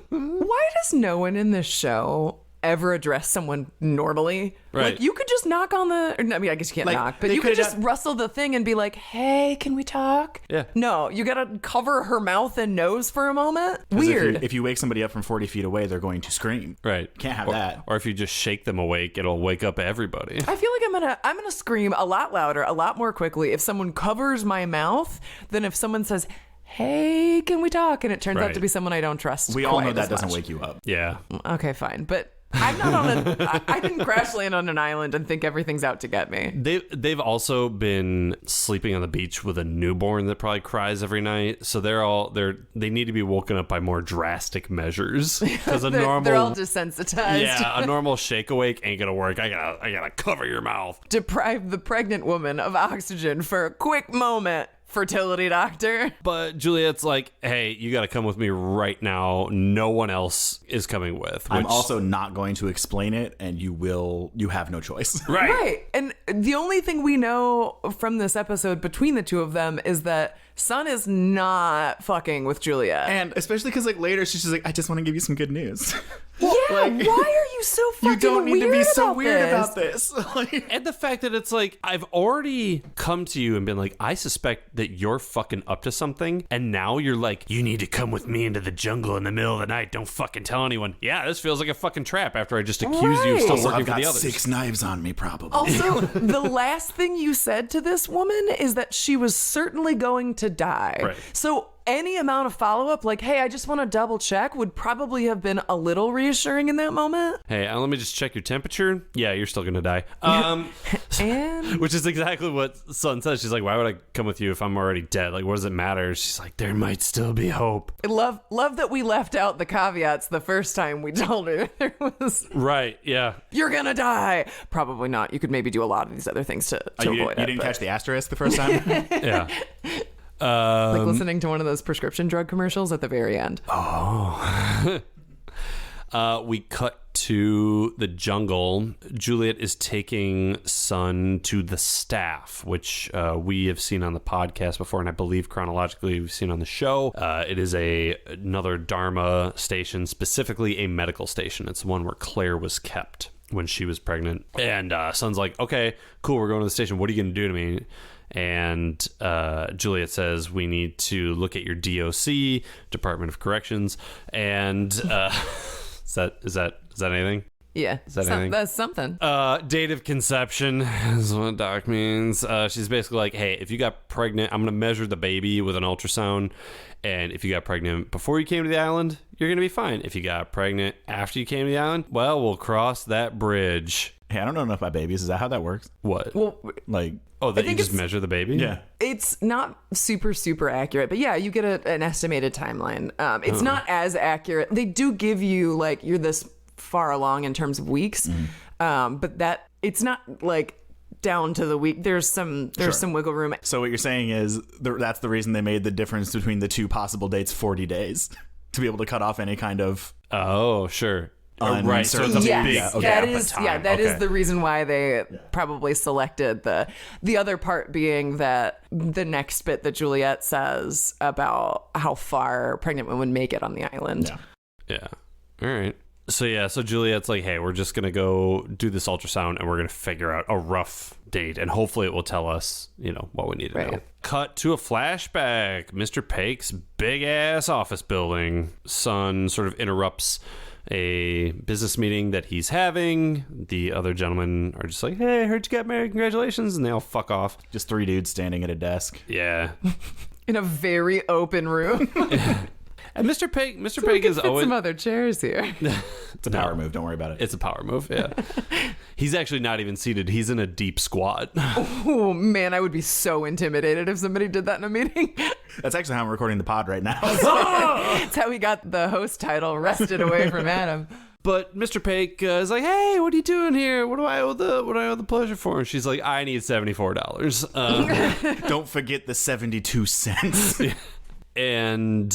Why does no one in this show ever address someone normally? Right. Like you could just knock on the, I mean, I guess you can't Like, knock, but they you could could've just done- rustle the thing and be like, hey, can we talk? Yeah. No, you gotta cover her mouth and nose for a moment. 'Cause Weird. If you wake somebody up from 40 feet away, they're going to scream. Right. Can't have or, that. Or if you just shake them awake, it'll wake up everybody. I feel like I'm gonna scream a lot louder, a lot more quickly if someone covers my mouth than if someone says, hey, can we talk? And it turns out Right. to be someone I don't trust. We all know quite that as doesn't much. wake you up. Yeah. Okay, fine. But I'm not on I didn't crash land on an island and think everything's out to get me. They've also been sleeping on the beach with a newborn that probably cries every night. So they need to be woken up by more drastic measures. Because They're all desensitized. Yeah, a normal shake awake ain't gonna work. I gotta cover your mouth. Deprive the pregnant woman of oxygen for a quick moment. Fertility doctor. But Juliet's like, hey, you gotta come with me right now. No one else is coming with. I'm also not going to explain it, and you have no choice. Right. And the only thing we know from this episode between the two of them is that Sun is not fucking with Juliet. And especially because like later she's just like, I just want to give you some good news. Yeah, why are you so fucking weird? You don't need to be so weird about about this. And the fact that it's like, I've already come to you and been like, I suspect that you're fucking up to something. And now you're like, you need to come with me into the jungle in the middle of the night. Don't fucking tell anyone. Yeah, this feels like a fucking trap after I just accused you of still working I've for got the others. 6 knives on me, probably. Also, the last thing you said to this woman is that she was certainly going to die. Right. So any amount of follow-up, like, hey, I just want to double check, would probably have been a little reassuring in that moment. Hey, let me just check your temperature. Yeah, you're still gonna die. And Which is exactly what Sun says. She's like, why would I come with you if I'm already dead? Like, what does it matter? She's like, there might still be hope. I love that we left out the caveats the first time we told her there was, Right, yeah. you're gonna die. Probably not. You could maybe do a lot of these other things to you avoid it. didn't catch the asterisk the first time? Yeah. Like listening to one of those prescription drug commercials at the very end. We cut to the jungle. Juliet is taking Sun to the staff, which we have seen on the podcast before, and I believe chronologically we've seen on the show. It is another Dharma station, specifically a medical station. It's the one where Claire was kept when she was pregnant. And Sun's like, okay, cool, we're going to the station. What are you going to do to me? And Juliet says, we need to look at your D.O.C, Department of Corrections. And is that anything? Yeah. Is that anything? That's something. Date of conception is what Doc means. She's basically like, hey, if you got pregnant, I'm going to measure the baby with an ultrasound. And if you got pregnant before you came to the island, you're going to be fine. If you got pregnant after you came to the island, well, we'll cross that bridge. Hey, I don't know enough about babies. Is that how that works? What? Well, Like, Oh, that you think just it's- measure the baby? yeah. it's not super accurate, but yeah, you get an estimated timeline. It's not as accurate. They do give you like you're this far along in terms of weeks, but that it's not like down to the week. There's some wiggle room. So what you're saying is that's the reason they made the difference between the two possible dates 40 days to be able to cut off any kind of Oh, sure. Oh, right. So it's a Yes, big okay. that gap of is time. that is Okay. the reason why they probably selected the other part being that the next bit that Juliet says about how far pregnant women make it on the island. Yeah. All right. So Juliet's like, hey, we're just going to go do this ultrasound and we're going to figure out a rough date and hopefully it will tell us, what we need to know. Cut to a flashback. Mr. Pake's big ass office building. Sun sort of interrupts a business meeting that he's having. The other gentlemen are just like, hey, I heard you got married. Congratulations. And they all fuck off. just 3 dudes standing at a desk. Yeah. In a very open room. And Mr. Pake We is can fit always... some other chairs here. It's a power move. Don't worry about it. It's a power move, yeah. He's actually not even seated. He's in a deep squat. Oh man, I would be so intimidated if somebody did that in a meeting. That's actually how I'm recording the pod right now. That's how we got the host title wrested away from Adam. But Mr. Pake is like, hey, what are you doing here? What do I owe the pleasure for? And she's like, I need $74. Don't forget the 72 cents. And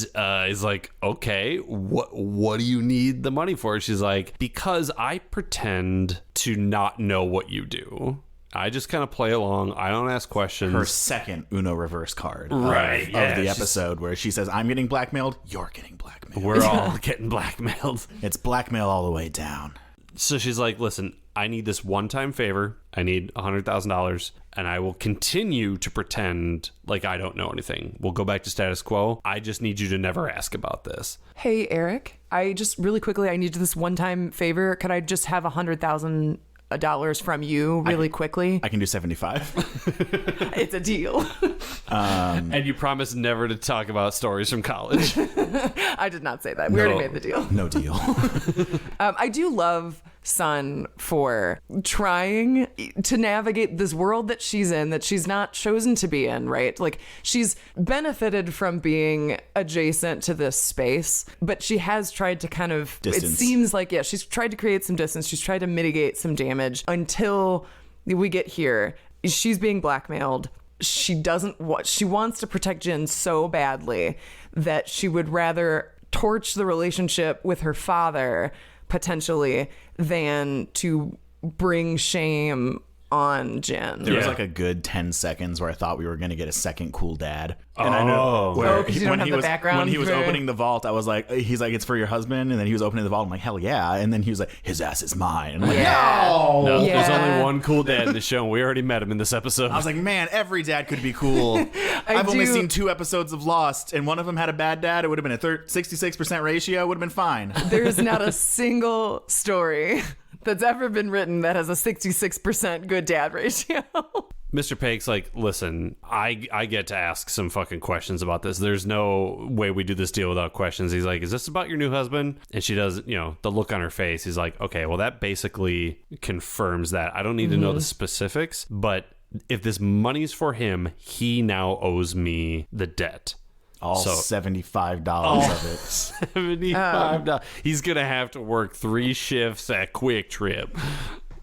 he's like, okay, what do you need the money for? She's like, because I pretend to not know what you do. I just kind of play along. I don't ask questions. Her second Uno reverse card Right, of yeah, the she's- episode where she says, I'm getting blackmailed, you're getting blackmailed. We're all getting blackmailed. It's blackmail all the way down. So she's like, listen, I need this one-time favor. I need $100,000, and I will continue to pretend like I don't know anything. We'll go back to status quo. I just need you to never ask about this. Hey, Eric, I just really quickly, I need this one-time favor. Could I just have $100,000 from you really quickly? I can do 75. It's a deal. And you promise never to talk about stories from college. I did not say that. We already made the deal. No deal. I do love Sun for trying to navigate this world that she's in, that she's not chosen to be in, right? Like, she's benefited from being adjacent to this space, but she has tried to kind of, Distance. it seems like, she's tried to create some distance. She's tried to mitigate some damage until we get here. She's being blackmailed. She wants to protect Jin so badly that she would rather torch the relationship with her father potentially than to bring shame on Jin. There was like a good 10 seconds where I thought we were going to get a second cool dad. And I Oh. know where because you don't have the background when he was for- opening the vault, I was like, he's like, it's for your husband. And then he was opening the vault. I'm like, hell yeah. And then he was like, his ass is mine. And I'm like, No, Yeah. there's only one cool dad in the show, and we already met him in this episode. I was like, man, every dad could be cool. I've only seen 2 episodes of Lost, and one of them had a bad dad. It would have been a 66% ratio. It would have been fine. There's not a single story that's ever been written that has a 66% good dad ratio. Mr. Pake's like, listen, I get to ask some fucking questions about this. There's no way we do this deal without questions. He's like, is this about your new husband? And she does, the look on her face. He's like, okay, well, that basically confirms that. I don't need to know the specifics, but if this money's for him, he now owes me the debt. All $75 of it. $75. He's going to have to work 3 shifts at Quick Trip.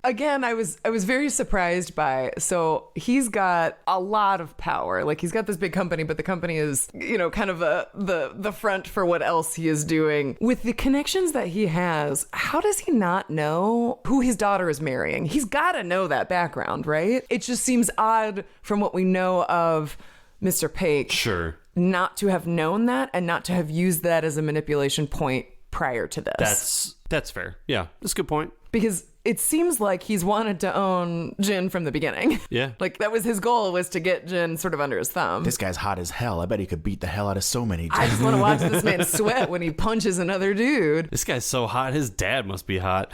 Again, I was very surprised by, so he's got a lot of power. Like, he's got this big company, but the company is, kind of the front for what else he is doing. With the connections that he has, how does he not know who his daughter is marrying? He's got to know that background, right? It just seems odd from what we know of Mr. Pake. Sure. Not to have known that and not to have used that as a manipulation point prior to this. That's fair. Yeah, that's a good point. Because it seems like he's wanted to own Jin from the beginning. Yeah. Like, that was his goal, was to get Jin sort of under his thumb. This guy's hot as hell. I bet he could beat the hell out of so many I dudes. just want to watch this man sweat when he punches another dude. This guy's so hot, his dad must be hot.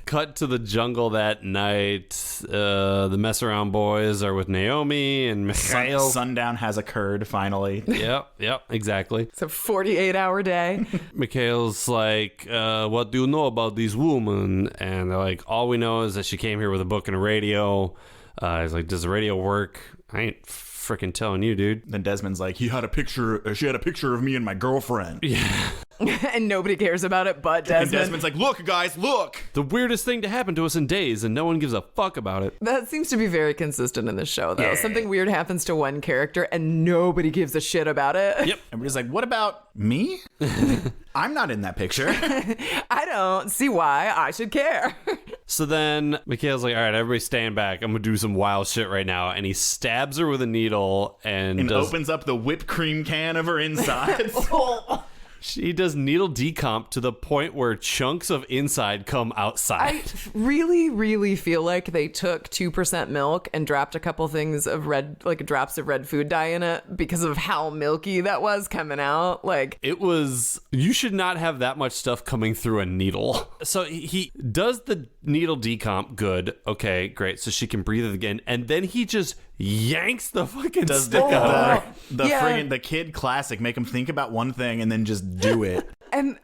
Cut to the jungle that night. The mess around boys are with Naomi and Mikhail. Sundown has occurred, finally. Yep, exactly. It's a 48-hour day. Mikhail's like, what do you know about these women? And they're like, all we know is that she came here with a book and a radio. He's like, does the radio work? I ain't freaking telling you, dude. Then Desmond's like, she had a picture of me and my girlfriend. Yeah. And nobody cares about it but And Desmond. Desmond's like, look, guys, look. The weirdest thing to happen to us in days, and no one gives a fuck about it. That seems to be very consistent in this show, though. Something weird happens to one character and nobody gives a shit about it. Yep. Everybody's like, what about me? I'm not in that picture. I don't see why I should care. So then Mikhail's like, all right, everybody stand back. I'm going to do some wild shit right now. And he stabs her with a needle and Opens up the whipped cream can of her insides. He does needle decomp to the point where chunks of inside come outside. I really, really feel like they took 2% milk and dropped a couple things of drops of red food dye in it because of how milky that was coming out. Like, It was, you should not have that much stuff coming through a needle. So he does the needle decomp. Good. Okay, great. So she can breathe again. And then he just yanks the fucking stick out. The kid classic, make him think about one thing and then just do it. and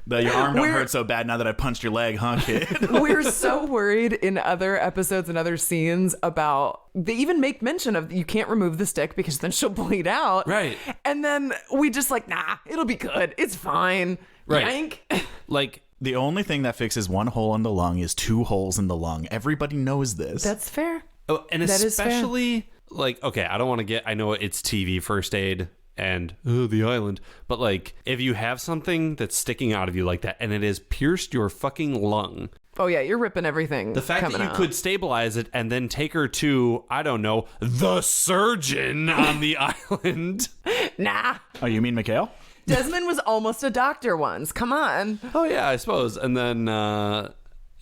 Your arm don't hurt so bad now that I punched your leg, huh, kid? we're so worried in other episodes and other scenes about, they even make mention of, you can't remove the stick because then she'll bleed out. Right. And then we just like, nah, it'll be good. It's fine. Right. Yank. Like, The only thing that fixes one hole in the lung is 2 holes in the lung. Everybody knows this. That's fair. oh, and That is fair. especially, like, okay, I don't want to get, I know it's TV first aid and the island, but like, if you have something that's sticking out of you like that and it has pierced your fucking lung, Oh yeah, you're ripping everything. the fact that coming you out. could stabilize it and then take her to, I don't know, the surgeon on the island. Nah. Oh, you mean Mikhail? Desmond was almost a doctor once. Come on. Oh yeah, I suppose. And then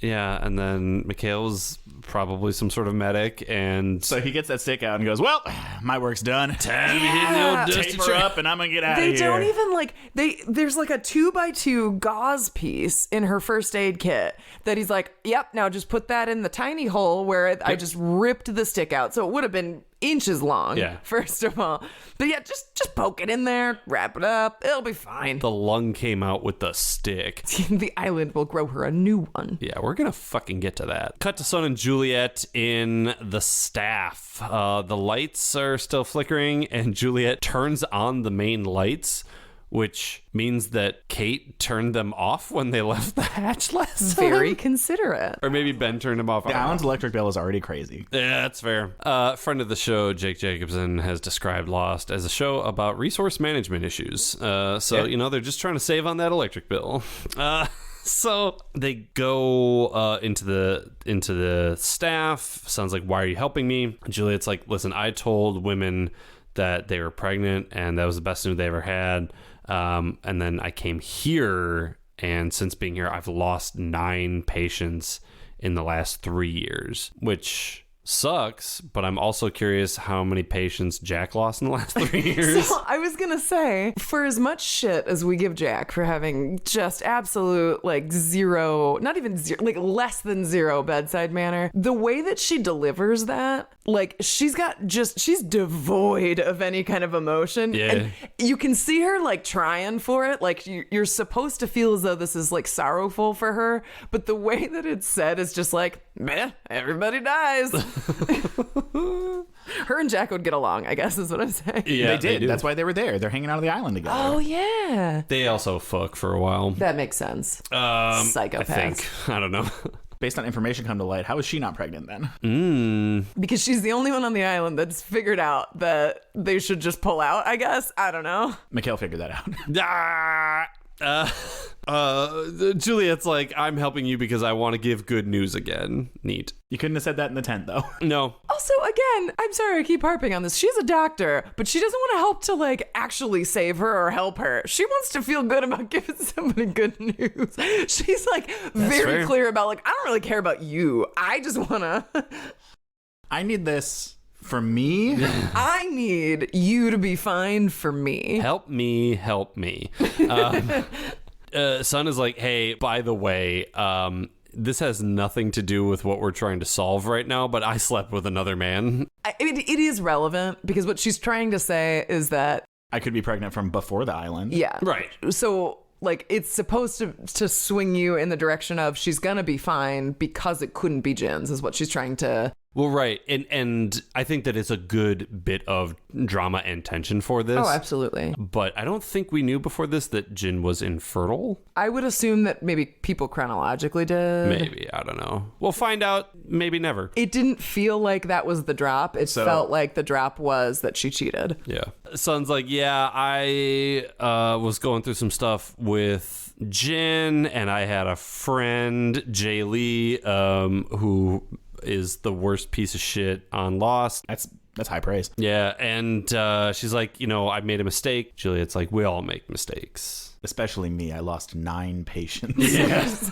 and then Mikhail was probably some sort of medic, and So he gets that stick out and goes, well, my work's done. time to hit the old dusty Tape her track. up and I'm going to get out of They here. don't even like there's like a 2x2 gauze piece in her first aid kit that he's like, yep, now just put that in the tiny hole where I just ripped the stick out. So it would have been inches long, Yeah. first of all. But yeah, just poke it in there, wrap it up, it'll be fine. The lung came out with the stick. The island will grow her a new one. Yeah, we're gonna fucking get to that. Cut to Son and Juliet in the staff. The lights are still flickering, and Juliet turns on the main lights, which means that Kate turned them off when they left the hatch last time. Very considerate. Or maybe Ben turned them off. The island's electric bill is already crazy. Yeah, that's fair. Friend of the show, Jake Jacobson, has described Lost as a show about resource management issues. So, they're just trying to save on that electric bill. So they go into the staff. Sounds like, why are you helping me? Juliet's like, listen, I told women that they were pregnant and that was the best news they ever had. And then I came here, and since being here, I've lost 9 patients in the last 3 years, which sucks, but I'm also curious how many patients Jack lost in the last 3 years. So I was gonna say, for as much shit as we give Jack for having just absolute like zero, not even zero, like less than zero bedside manner, the way that she delivers that, like she's devoid of any kind of emotion. Yeah. And you can see her like trying for it. Like you're supposed to feel as though this is like sorrowful for her, but the way that it's said is just like, meh, everybody dies. Her and Jack would get along, I guess is what I'm saying. Yeah, they did. do. That's why they were there. They're hanging out on the island together. Oh, yeah. They also fuck for a while. That makes sense. Psychopaths. I think. I don't know. Based on information come to light, how is she not pregnant then? Because she's the only one on the island that's figured out that they should just pull out, I guess. I don't know. Mikhail figured that out. Juliet's like, I'm helping you because I want to give good news again. Neat. You couldn't have said that in the tent, though. No. Also, again, I'm sorry I keep harping on this. She's a doctor, but she doesn't want to help to, like, actually save her or help her. She wants to feel good about giving somebody good news. She's, like, very fair. clear about, like, I don't really care about you. I just want to... I need this for me. I need you to be fine for me. Help me. Son is like, hey, by the way, this has nothing to do with what we're trying to solve right now, but I slept with another man. I mean, it is relevant because what she's trying to say is that... I could be pregnant from before the island. Yeah. Right. So, like, it's supposed to swing you in the direction of she's gonna be fine because it couldn't be Jin's, is what she's trying to... Well, right. And I think that it's a good bit of drama and tension for this. Oh, absolutely. But I don't think we knew before this that Jin was infertile. I would assume that maybe people chronologically did. Maybe. I don't know. We'll find out. Maybe never. It didn't feel like that was the drop. It felt like the drop was that she cheated. Yeah. Son's like, yeah, I was going through some stuff with Jin, and I had a friend, Jay Lee, who is the worst piece of shit on Lost. That's high praise. Yeah, and she's like, I made a mistake. Juliet's like, we all make mistakes. Especially me. I lost 9 patients. Yes.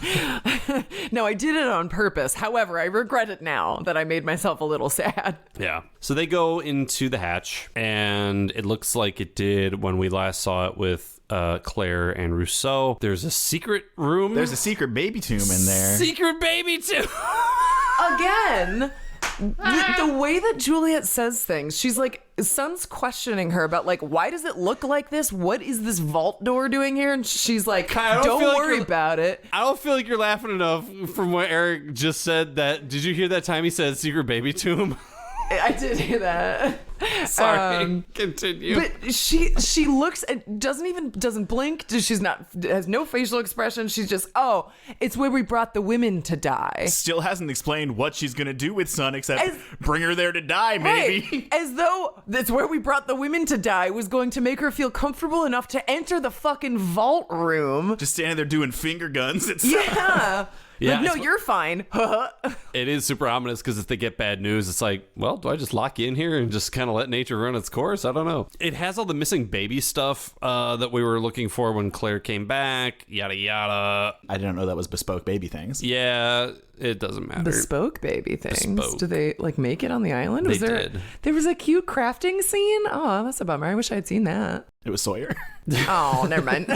No, I did it on purpose. However, I regret it now that I made myself a little sad. Yeah. So they go into the hatch, and it looks like it did when we last saw it with Claire and Rousseau. There's a secret room. There's a secret baby tomb in there. Secret baby tomb. Again, the way that Juliet says things, she's like, Son's questioning her about, like, why does it look like this? What is this vault door doing here? And she's like, don't worry about it. I don't feel like you're laughing enough from what Eric just said. Did you hear that time he said secret baby tomb? I did hear that. Sorry, continue. But she looks and doesn't blink. Has no facial expression. She's just, it's where we brought the women to die. Still hasn't explained what she's gonna do with Son except bring her there to die, maybe. Right. As though that's where we brought the women to die was going to make her feel comfortable enough to enter the fucking vault room. Just standing there doing finger guns. Yeah. Yeah, like, no, you're fine. It is super ominous because if they get bad news, it's like, well, do I just lock you in here and just kind of let nature run its course? I don't know. It has all the missing baby stuff that we were looking for when Claire came back, yada, yada. I didn't know that was bespoke baby things. Yeah, it doesn't matter. Bespoke baby things. Bespoke. Do they, like, make it on the island? They did. There was a cute crafting scene? Oh, that's a bummer. I wish I had seen that. It was Sawyer. Oh, never mind.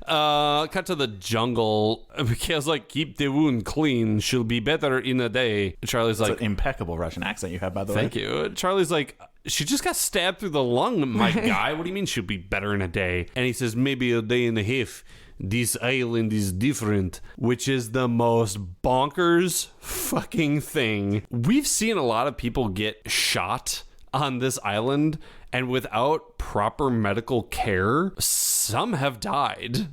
Cut to the jungle. Mikhail's like, keep the wound clean. She'll be better in a day. Charlie's like, an impeccable Russian accent you have, by the way. thank you. Charlie's like, she just got stabbed through the lung, my guy. What do you mean she'll be better in a day? And he says, maybe a day and a half. This island is different, which is the most bonkers fucking thing. We've seen a lot of people get shot on this island, And without proper medical care, some have died.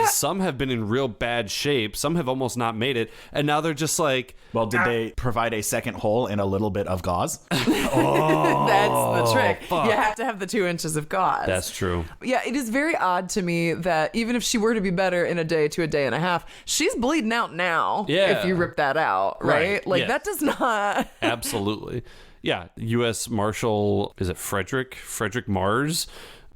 Some have been in real bad shape. Some have almost not made it. And now they're just like... Well, did they provide a second hole in a little bit of gauze? That's the trick. Fuck. You have to have the 2 inches of gauze. That's true. Yeah, it is very odd to me that even if she were to be better in a day to a day and a half, she's bleeding out now. Yeah. If you rip that out, right? Like, yes. that does not... Absolutely. Yeah. U.S. Marshal, is it Frederick Mars?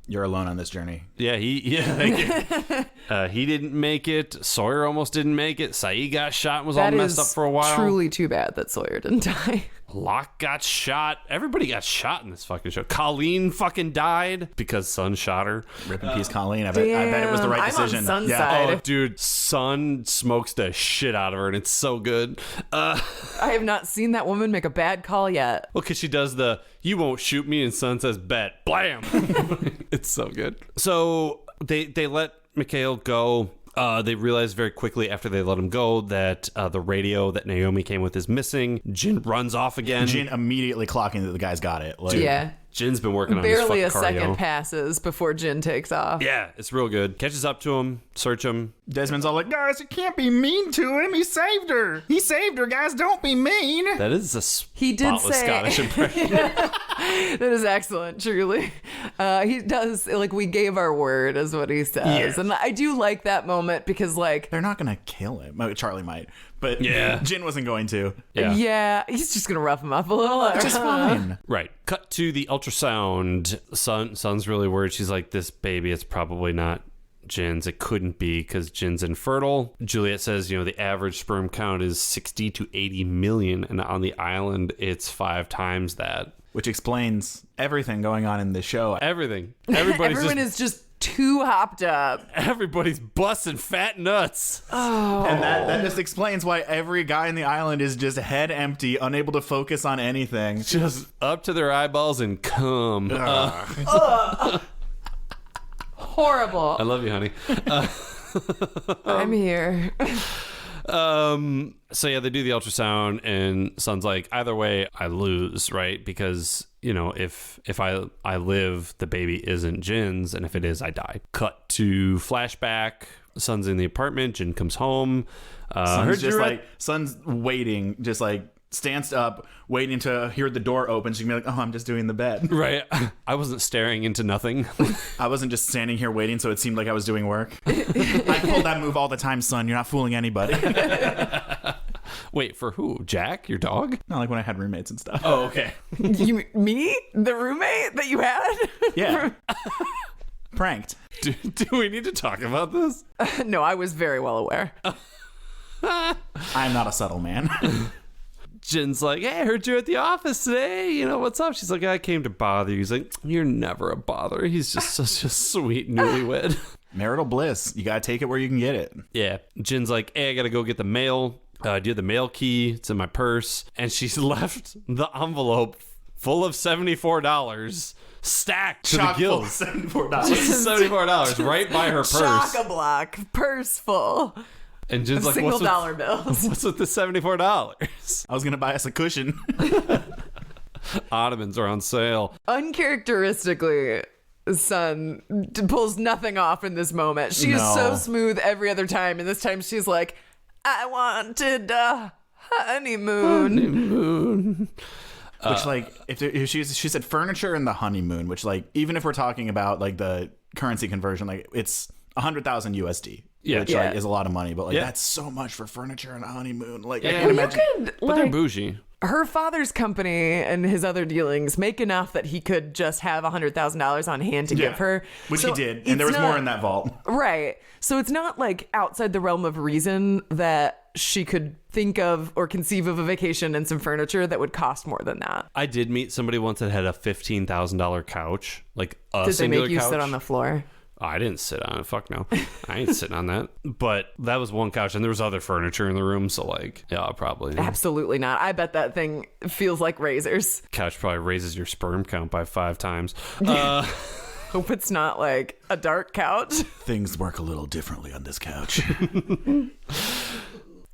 You're alone on this journey. Yeah, he didn't make it. Sawyer almost didn't make it. Saeed got shot and was all messed up for a while. Truly too bad that Sawyer didn't die. Locke got shot. Everybody got shot in this fucking show. Colleen fucking died because Sun shot her. Rip in peace, Colleen. I bet it was the right decision. I'm on Sun's side. Oh, dude, Sun smokes the shit out of her, and it's so good. I have not seen that woman make a bad call yet. Well, because she does the, you won't shoot me, and Sun says, bet. Blam! It's so good. So they let Mikhail go. They realized very quickly after they let him go that the radio that Naomi came with is missing. Jin runs off again. Jin immediately clocking that the guy's got it. Like, Yeah. Jin's been working on Barely a his fucking cardio. second passes before Jin takes off. Yeah, it's real good. Catches up to him, search him. Desmond's all like, guys, you can't be mean to him. He saved her. He saved her, guys. Don't be mean. That is a He did spotless say Scottish impression. that is excellent, truly. He does, like, we gave our word is what he says. Yes. And I do like that moment because, like, They're not going to kill him. Charlie might. But Yeah. Jin wasn't going to. yeah, he's just going to rough him up a little. Which is fine. Right. Cut to the ultrasound. Sun's really worried. She's like, this baby, it's probably not Jin's. It couldn't be because Jin's infertile. Juliet says, the average sperm count is 60 to 80 million. And on the island, it's 5 times that. Which explains everything going on in this show. Everything. Everyone is just too hopped up. Everybody's busting fat nuts. And that just explains why every guy in the island is just head empty, unable to focus on anything. Just up to their eyeballs and cum. Horrible. I love you, honey. I'm here. So yeah, they do the ultrasound and Sun's like, either way I lose, right? Because if I live, the baby isn't Jin's, and if it is, I die. Cut to flashback. Sun's in the apartment. Jin comes home. Sun's waiting, just like stands up, waiting to hear the door open. She can be like, oh, I'm just doing the bed. Right. I wasn't staring into nothing. I wasn't just standing here waiting so it seemed like I was doing work. I pull that move all the time, son. You're not fooling anybody. Wait, for who? Jack, your dog? Not like when I had roommates and stuff. Oh, okay. Me? The roommate that you had? Yeah. Pranked. Do we need to talk about this? No, I was very well aware. I'm not a subtle man. Jin's like, hey, I heard you at the office today. What's up? She's like, I came to bother you. He's like, you're never a bother. He's just such a sweet newlywed. Marital bliss. You gotta take it where you can get it. Yeah. Jin's like, hey, I gotta go get the mail. Do you have the mail key? It's in my purse. And she's left the envelope full of $74 stacked to the gills. $74. $74 right by her purse. Chock-a-block, purse full. And Jin's like, Single dollar bills. What's with the $74? I was gonna buy us a cushion. Ottomans are on sale. Uncharacteristically, Sun pulls nothing off in this moment. She is so smooth every other time, and this time she's like, I wanted a honeymoon. Which, like, if she said furniture and the honeymoon, which, like, even if we're talking about, like, the currency conversion, like, it's 100,000 USD. Yeah. Which, Yeah. like, is a lot of money. But, like, that's so much for furniture and a honeymoon. Like, I Yeah. can't imagine. But they're bougie. Her father's company and his other dealings make enough that he could just have $100,000 on hand to give her. Which So he did. And there was it's more not- in that vault. Right. So it's not like outside the realm of reason that she could think of or conceive of a vacation and some furniture that would cost more than that. I did meet somebody once that had a $15,000 couch, like a Did they singular make you couch. sit on the floor? Oh, I didn't sit on it. Fuck no. I ain't sitting on that. But that was one couch, and there was other furniture in the room, so like, yeah, probably. Absolutely not. I bet that thing feels like razors. Couch probably raises your sperm count by 5 times. Hope it's not like a dark couch. Things work a little differently on this couch.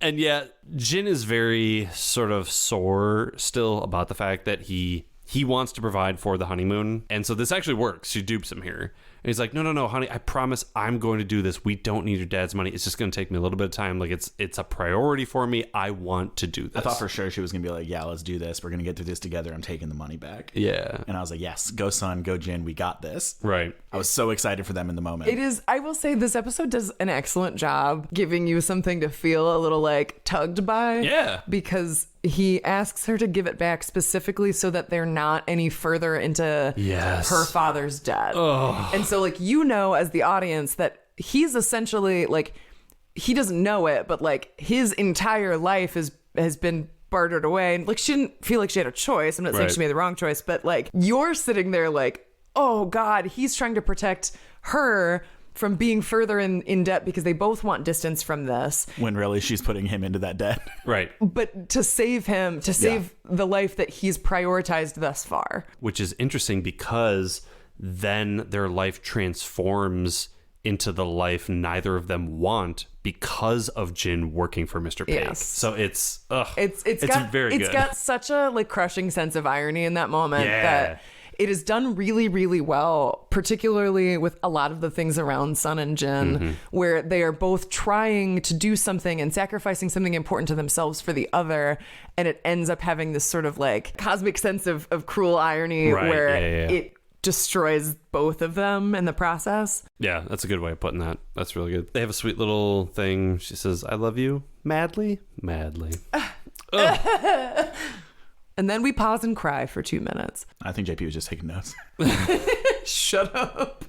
And yet, Jin is very sort of sore still about the fact that he he wants to provide for the honeymoon. And so this actually works. She dupes him here. And he's like, no, honey, I promise I'm going to do this. We don't need your dad's money. It's just going to take me a little bit of time. Like, it's a priority for me. I want to do this. I thought for sure she was going to be like, yeah, let's do this. We're going to get through this together. I'm taking the money back. Yeah. And I was like, yes, go Sun, go Jin. We got this. Right. I was so excited for them in the moment. It is, I will say this episode does an excellent job giving you something to feel a little like tugged by. Yeah. Because he asks her to give it back specifically so that they're not any further into her father's debt. Oh. And so, like, you know, as the audience, that he's essentially, like, he doesn't know it, but, like, his entire life has been bartered away. And, like, she didn't feel like she had a choice. I'm not saying she made the wrong choice, but, like, you're sitting there like, oh, God, he's trying to protect her from being further in debt because they both want distance from this. When really she's putting him into that debt. Right. But to save him, to save the life that he's prioritized thus far. Which is interesting because then their life transforms into the life neither of them want because of Jin working for Mr. Pig. Yes. So it's very good. It's got such a like crushing sense of irony in that moment that it is done really, really well, particularly with a lot of the things around Sun and Jin, where they are both trying to do something and sacrificing something important to themselves for the other. And it ends up having this sort of like cosmic sense of cruel irony where it destroys both of them in the process. Yeah, that's a good way of putting that. That's really good. They have a sweet little thing. She says, I love you madly. And then we pause and cry for 2 minutes. I think JP was just taking notes. Shut up.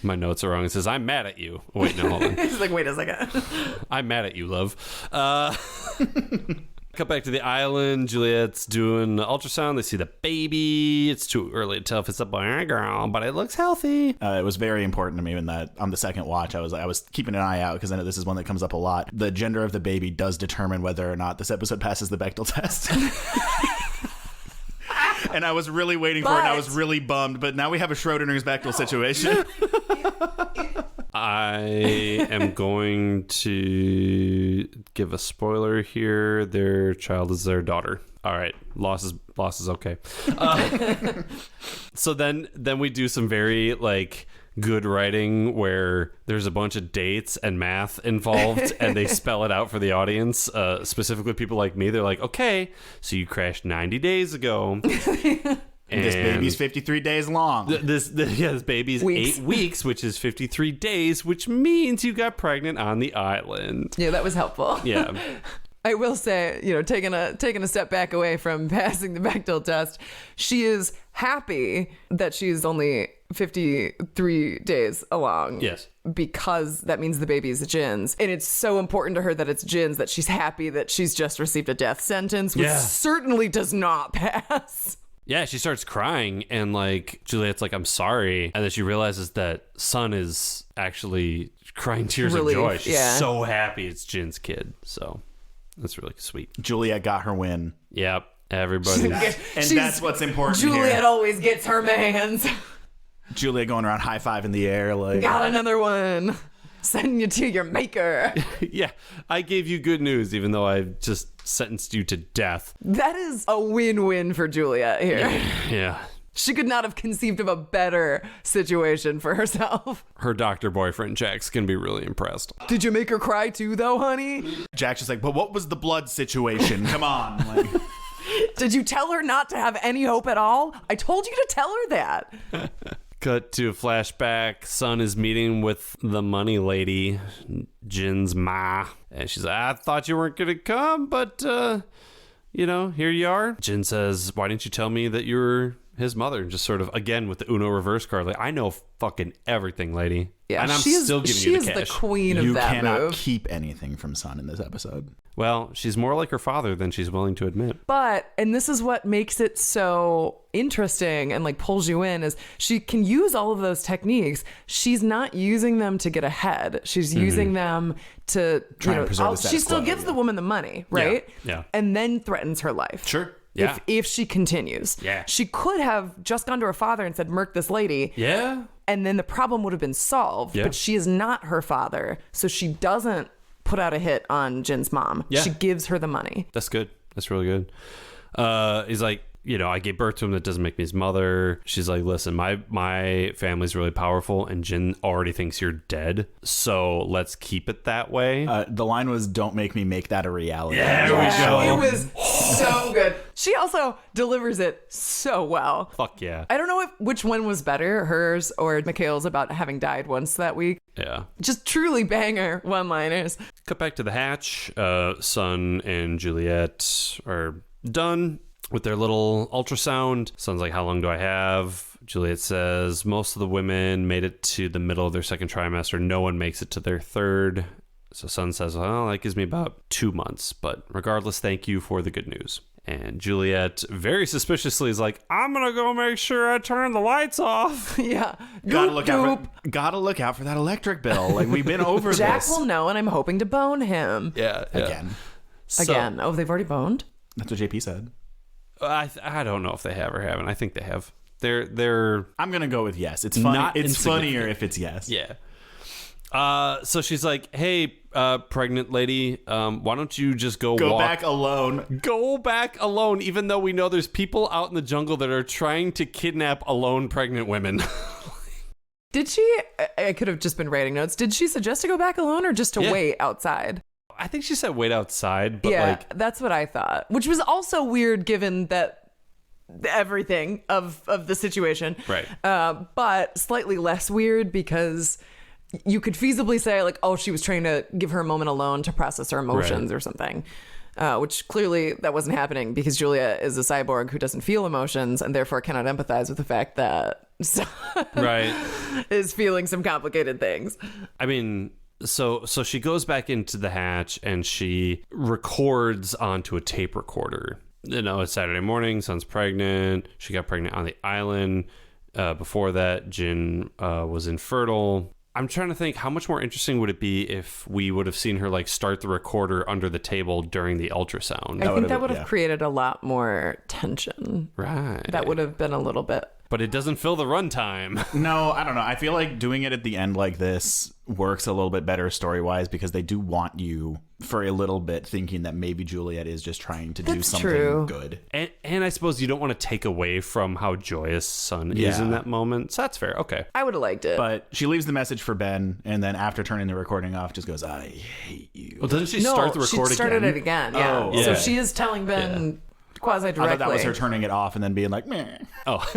My notes are wrong. It says, I'm mad at you. Oh, wait, no, hold on. He's like, wait a second. I'm mad at you, love. Cut back to the island. Juliet's doing ultrasound. They see the baby. It's too early to tell if it's a boy or a girl, but it looks healthy. It was very important to me when that on the second watch, I was keeping an eye out because I know this is one that comes up a lot. The gender of the baby does determine whether or not this episode passes the Bechdel test. And I was really waiting for it, and I was really bummed. But now we have a Schrodinger's Bechdel situation. I am going to give a spoiler here. Their child is their daughter. All right, loss is okay. So then we do some very like good writing where there's a bunch of dates and math involved and they spell it out for the audience, specifically people like me. They're like, okay, so you crashed 90 days ago. And this baby's 53 days long. This baby's 8 weeks, which is 53 days, which means you got pregnant on the island. Yeah, that was helpful. Yeah. I will say, you know, taking a step back away from passing the Bechdel test, she is happy that she's only 53 days along. Yes. Because that means the baby is Jin's. And it's so important to her that it's Jin's that she's happy that she's just received a death sentence, which certainly does not pass. Yeah, she starts crying and like Juliet's like, I'm sorry. And then she realizes that Sun is actually crying tears of joy. She's so happy it's Jin's kid. So that's really sweet. Juliet got her win. Yep. Everybody. And that's what's important. Juliet here. always gets her mans. Juliet going around high five in the air like, got another one. Sending you to your maker. Yeah, I gave you good news, even though I just sentenced you to death. That is a win-win for Juliet here. Yeah. She could not have conceived of a better situation for herself. Her doctor boyfriend, Jack's going to be really impressed. Did you make her cry too, though, honey? Jack's just like, but what was the blood situation? Come on. Like, did you tell her not to have any hope at all? I told you to tell her that. Cut to a flashback. Sun is meeting with the money lady, Jin's ma. And she's like, I thought you weren't going to come, but, here you are. Jin says, why didn't you tell me that you were his mother? And just sort of, again, with the Uno reverse card, like, I know fucking everything, lady. Yeah, and I'm still giving you the cash. She is the queen of that move. You cannot keep anything from Sun in this episode. Well, she's more like her father than she's willing to admit. But, and this is what makes it so interesting and like pulls you in, is she can use all of those techniques. She's not using them to get ahead. She's using them to try and preserve the status she still quo, gives the woman the money, right? Yeah. And then threatens her life. Sure. Yeah. If she continues. Yeah. She could have just gone to her father and said, murk this lady. Yeah. And then the problem would have been solved. Yeah. But she is not her father. So she doesn't put out a hit on Jin's mom. Yeah. She gives her the money. That's good. That's really good. He's like, I gave birth to him. That doesn't make me his mother. She's like, listen, my family's really powerful, and Jin already thinks you're dead. So let's keep it that way. The line was, "Don't make me make that a reality." Yeah, there we go. It was so good. She also delivers it so well. Fuck yeah. I don't know which one was better, hers or Mikhail's about having died once that week. Yeah. Just truly banger one-liners. Cut back to the hatch. Son and Juliet are done with their little ultrasound. Son's like, how long do I have? Juliet says most of the women made it to the middle of their second trimester. No one makes it to their third. So Son says, well, that gives me about 2 months. But regardless, thank you for the good news. And Juliet very suspiciously is like, I'm going to go make sure I turn the lights off. Yeah. Gotta look out for that electric bill. Like, we've been over Jack this. will know, and I'm hoping to bone him. Yeah. Again. Again. Oh, they've already boned? That's what JP said. I don't know if they have or haven't. I think they have. They're I'm gonna go with yes. It's funny. Not It's funnier insignificant. if it's yes. Yeah. So she's like, hey, pregnant lady, why don't you just go back alone. Go back alone, even though we know there's people out in the jungle that are trying to kidnap alone pregnant women. Did she? I could have just been writing notes. Did she suggest to go back alone or just to wait outside? I think she said wait outside, but Yeah, that's what I thought. Which was also weird given that everything of the situation. Right. But slightly less weird because you could feasibly say, like, oh, she was trying to give her a moment alone to process her emotions or something. Which clearly that wasn't happening because Julia is a cyborg who doesn't feel emotions and therefore cannot empathize with the fact that Son is feeling some complicated things. I mean, so she goes back into the hatch and she records onto a tape recorder. It's Saturday morning. Son's pregnant. She got pregnant on the island. Before that, Jin was infertile. I'm trying to think, how much more interesting would it be if we would have seen her like start the recorder under the table during the ultrasound? I think that would have created a lot more tension. Right. That would have been a little bit. But it doesn't fill the runtime. No, I don't know. I feel like doing it at the end like this works a little bit better story-wise because they do want you for a little bit thinking that maybe Juliet is just trying to do something good. And I suppose you don't want to take away from how joyous Son is in that moment. So that's fair. Okay. I would have liked it. But she leaves the message for Ben, and then after turning the recording off, just goes, I hate you. Well, doesn't she start the record she started it again. Yeah. Oh, So okay. she is telling Ben quasi directly. I thought that was her turning it off and then being like, meh. Oh.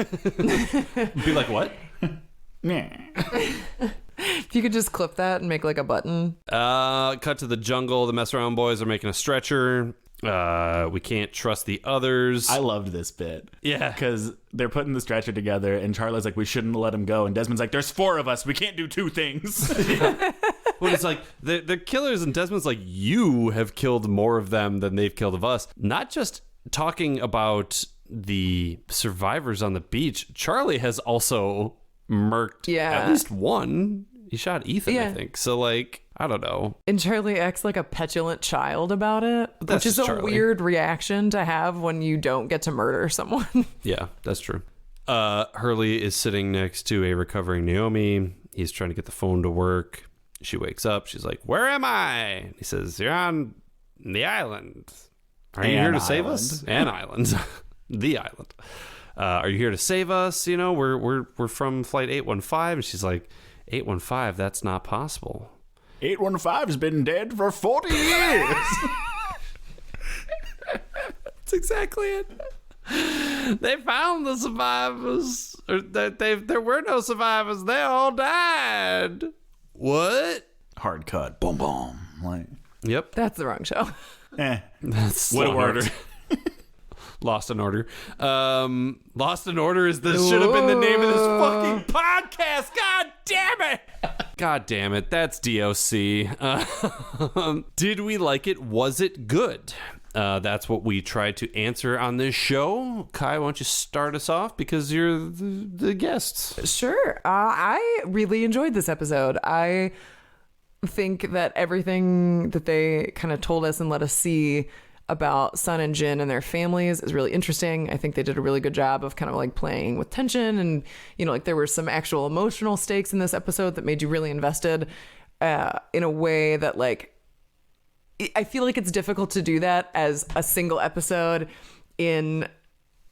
Be like, what? Meh. If you could just clip that and make like a button. Cut to the jungle. The mess around boys are making a stretcher. We can't trust the others. I loved this bit. Yeah. Because they're putting the stretcher together, and Charlie's like, we shouldn't let him go. And Desmond's like, there's 4 of us. We can't do 2 things. Well, it's like, they're killers, and Desmond's like, you have killed more of them than they've killed of us. Not just talking about the survivors on the beach. Charlie has also murked at least one. He shot Ethan, I think. So, like, I don't know. And Charlie acts like a petulant child about it, That's which is a Charlie. weird reaction to have when you don't get to murder someone. Yeah, that's true. Hurley is sitting next to a recovering Naomi. He's trying to get the phone to work. She wakes up. She's like, where am I? He says, you're on the island. Are you here to save us? An island. The island. Are you here to save us? We're from flight 815. And she's like, 815, that's not possible. 815's been dead for 40 years. That's exactly it. They found the survivors. There were no survivors. They all died. What? Hard cut. Boom, boom. Like, Yep. That's the wrong show. That's would have worked. Lost in Order. Lost in Order is should have been the name of this fucking podcast. God damn it. God damn it. That's D.O.C. Did we like it? Was it good? That's what we tried to answer on this show. Kai, why don't you start us off because you're the guest. Sure. I really enjoyed this episode. I think that everything that they kind of told us and let us see about Sun and Jin and their families is really interesting. I think they did a really good job of kind of like playing with tension and, like there were some actual emotional stakes in this episode that made you really invested in a way that like, I feel like it's difficult to do that as a single episode in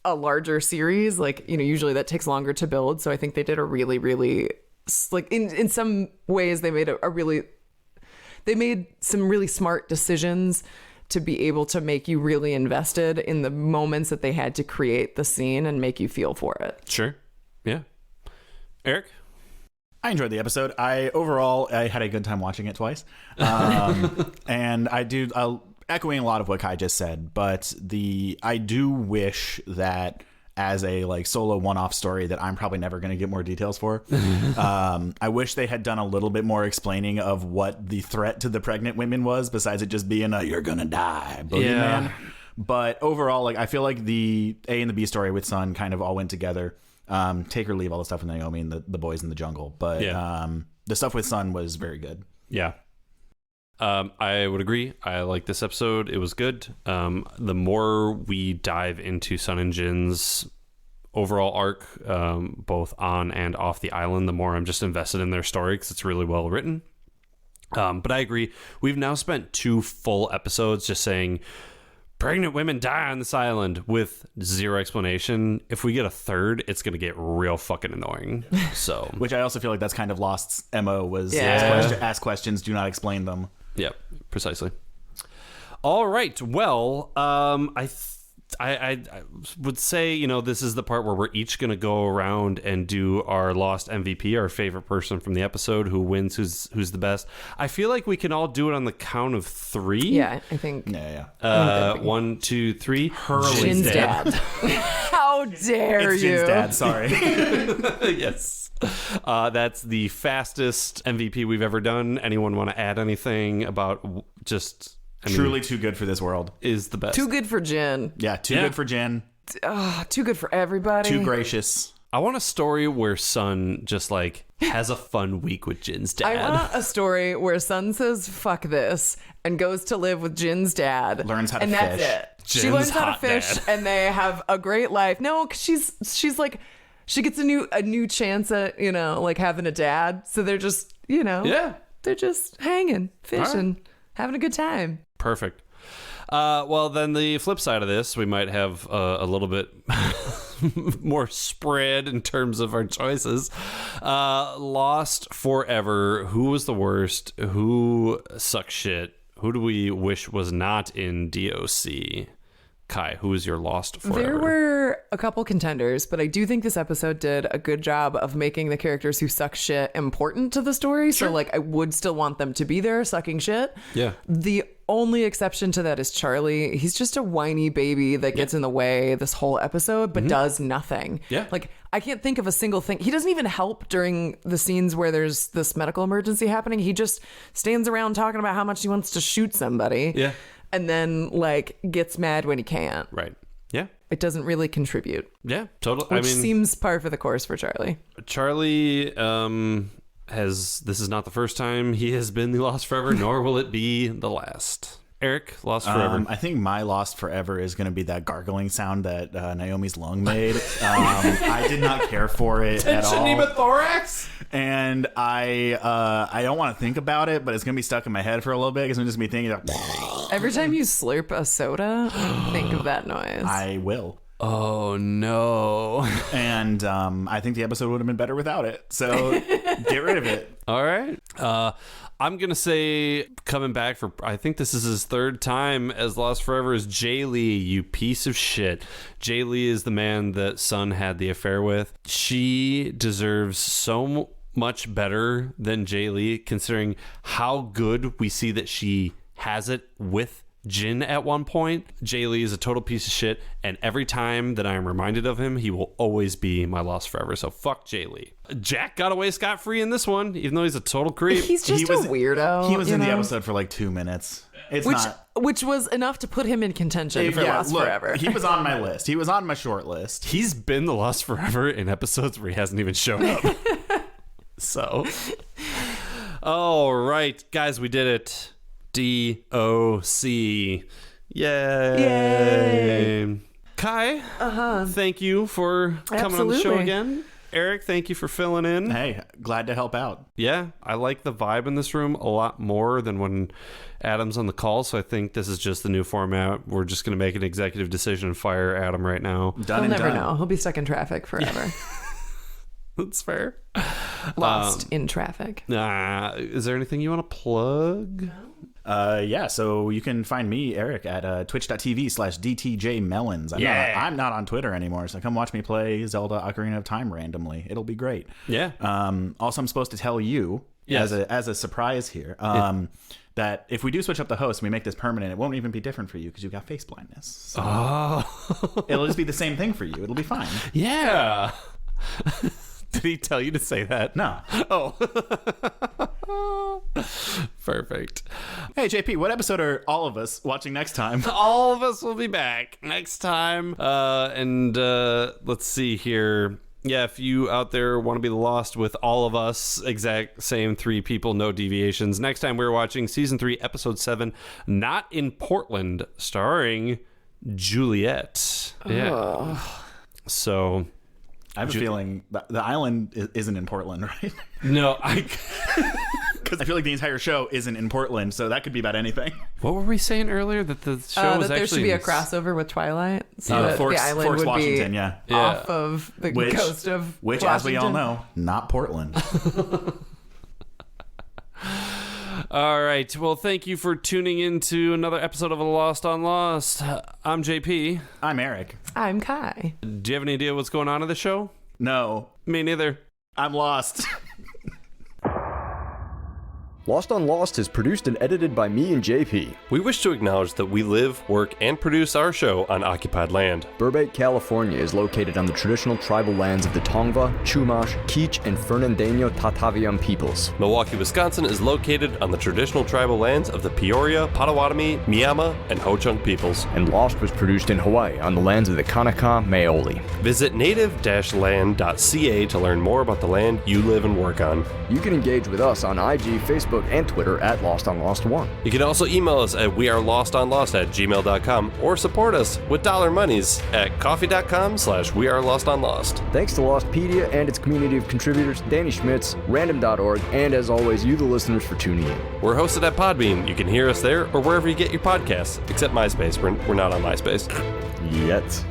a larger series. Like, usually that takes longer to build. So I think they did a really, really, like, in some ways they made they made some really smart decisions to be able to make you really invested in the moments that they had to create the scene and make you feel for it. Sure. Yeah. Eric? I enjoyed the episode. I had a good time watching it twice. And echoing a lot of what Kai just said, but I do wish that as a like solo one-off story that I'm probably never going to get more details for. I wish they had done a little bit more explaining of what the threat to the pregnant women was, besides it just being a "you're gonna die" boogeyman. Yeah. But overall, like I feel like the A and the B story with Sun kind of all went together. Take or leave all the stuff with Naomi and the boys in the jungle, but the stuff with Sun was very good. Yeah. I would agree. I like this episode. It was good. The more we dive into Sun and Jin's overall arc, both on and off the island, the more I'm just invested in their story because it's really well written. But I agree. We've now spent 2 full episodes just saying pregnant women die on this island with zero explanation. If we get a third, it's going to get real fucking annoying. So, which I also feel like that's kind of Lost's MO was ask questions, do not explain them. Yep, precisely. All right. Well, I would say, this is the part where we're each going to go around and do our Lost MVP, our favorite person from the episode, who wins, who's the best. I feel like we can all do it on the count of 3. Yeah, I think. Yeah. 1, 2, 3. Jin's dad. How dare it's you? Jin's dad, sorry. Yes. That's the fastest MVP we've ever done. Anyone want to add anything about just... truly too good for this world. Is the best. Too good for Jin. Yeah, too good for Jin. Too good for everybody. Too gracious. I want a story where Sun just like has a fun week with Jin's dad. I want a story where Sun says fuck this and goes to live with Jin's dad. Learns how to fish. And that's it. Jin's she learns how to fish dad. and they have a great life. No, 'cause she's like, she gets a new chance at, like having a dad. So they're just, they're just hanging, fishing, having a good time. Perfect. Well, then the flip side of this, we might have a little bit more spread in terms of our choices. Lost Forever. Who was the worst? Who sucks shit? Who do we wish was not in D.O.C? Kai, who is your Lost Forever? There were a couple contenders, but I do think this episode did a good job of making the characters who suck shit important to the story. Sure. So, like, I would still want them to be there sucking shit. Yeah. The only exception to that is Charlie. He's just a whiny baby that gets in the way this whole episode, but does nothing. Yeah. Like, I can't think of a single thing. He doesn't even help during the scenes where there's this medical emergency happening. He just stands around talking about how much he wants to shoot somebody. Yeah. And then, like, gets mad when he can't. Right. Yeah. It doesn't really contribute. Yeah, totally. Which seems par for the course for Charlie. Charlie this is not the first time he has been the Lost Forever, nor will it be the last. Eric, Lost Forever. I think my Lost Forever is going to be that gargling sound that Naomi's lung made. I did not care for it at all. Pneumothorax? And I don't want to think about it, but it's going to be stuck in my head for a little bit because I'm just going to be thinking Every time you slurp a soda, think of that noise. I will. Oh, no. And I think the episode would have been better without it. So get rid of it. All right. I'm going to say coming back for, I think this is his 3rd time as Lost Forever, is Jay Lee, you piece of shit. Jay Lee is the man that Sun had the affair with. She deserves so much better than Jay Lee, considering how good we see that she has it with Jin at one point. Jay Lee is a total piece of shit, and every time that I am reminded of him, he will always be my Lost Forever. So fuck Jay Lee. Jack got away scot-free in this one, even though he's a total creep. He's just a weirdo. He was in the episode for like 2 minutes. Which was enough to put him in contention for Lost Forever. He was on my list. He was on my short list. He's been the Lost Forever in episodes where he hasn't even shown up. So, all right, guys, we did it. D.O.C. Yay. Kai, thank you for coming on the show again. Eric, thank you for filling in. Hey, glad to help out. Yeah, I like the vibe in this room a lot more than when Adam's on the call, so I think this is just the new format. We're just going to make an executive decision and fire Adam right now. He'll never know. He'll be stuck in traffic forever. That's fair. Lost in traffic. Is there anything you want to plug? Yeah, so you can find me, Eric, at twitch.tv/DTJmelons. I'm not on Twitter anymore, so come watch me play Zelda Ocarina of Time randomly. It'll be great. Yeah. Also, I'm supposed to tell you, as a surprise here, that if we do switch up the host and we make this permanent, it won't even be different for you because you've got face blindness. So it'll just be the same thing for you. It'll be fine. Yeah. Did he tell you to say that? No. Oh. Perfect. Hey, JP, what episode are all of us watching next time? All of us will be back next time. Let's see here. Yeah, if you out there want to be lost with all of us, exact same 3 people, no deviations. Next time we're watching Season 3, Episode 7, Not in Portland, starring Juliet. Yeah. So... I have a feeling the island isn't in Portland, right? No, because I feel like the entire show isn't in Portland, so that could be about anything. What were we saying earlier? That the show was that there should be a crossover with Twilight, so that Forks, the island Forks, would Washington, be yeah. off of the coast of which, Washington. as we all know, not Portland. All right. Well, thank you for tuning in to another episode of Lost on Lost. I'm JP. I'm Eric. I'm Kai. Do you have any idea what's going on in the show? No. Me neither. I'm lost. Lost on Lost is produced and edited by me and JP. We wish to acknowledge that we live, work, and produce our show on occupied land. Burbank, California is located on the traditional tribal lands of the Tongva, Chumash, Kizh, and Fernandino Tataviam peoples. Milwaukee, Wisconsin is located on the traditional tribal lands of the Peoria, Potawatomi, Miama, and Ho-Chunk peoples. And Lost was produced in Hawaii on the lands of the Kanaka Maoli. Visit native-land.ca to learn more about the land you live and work on. You can engage with us on IG, Facebook, and Twitter at Lost on Lost 1. You can also email us at wearelostonlost@gmail.com or support us with dollar monies at coffee.com/wearelostonlost. Thanks to Lostpedia and its community of contributors, Danny Schmitz, random.org, and as always, you the listeners for tuning in. We're hosted at Podbean. You can hear us there or wherever you get your podcasts, except MySpace. We're not on MySpace. Yet.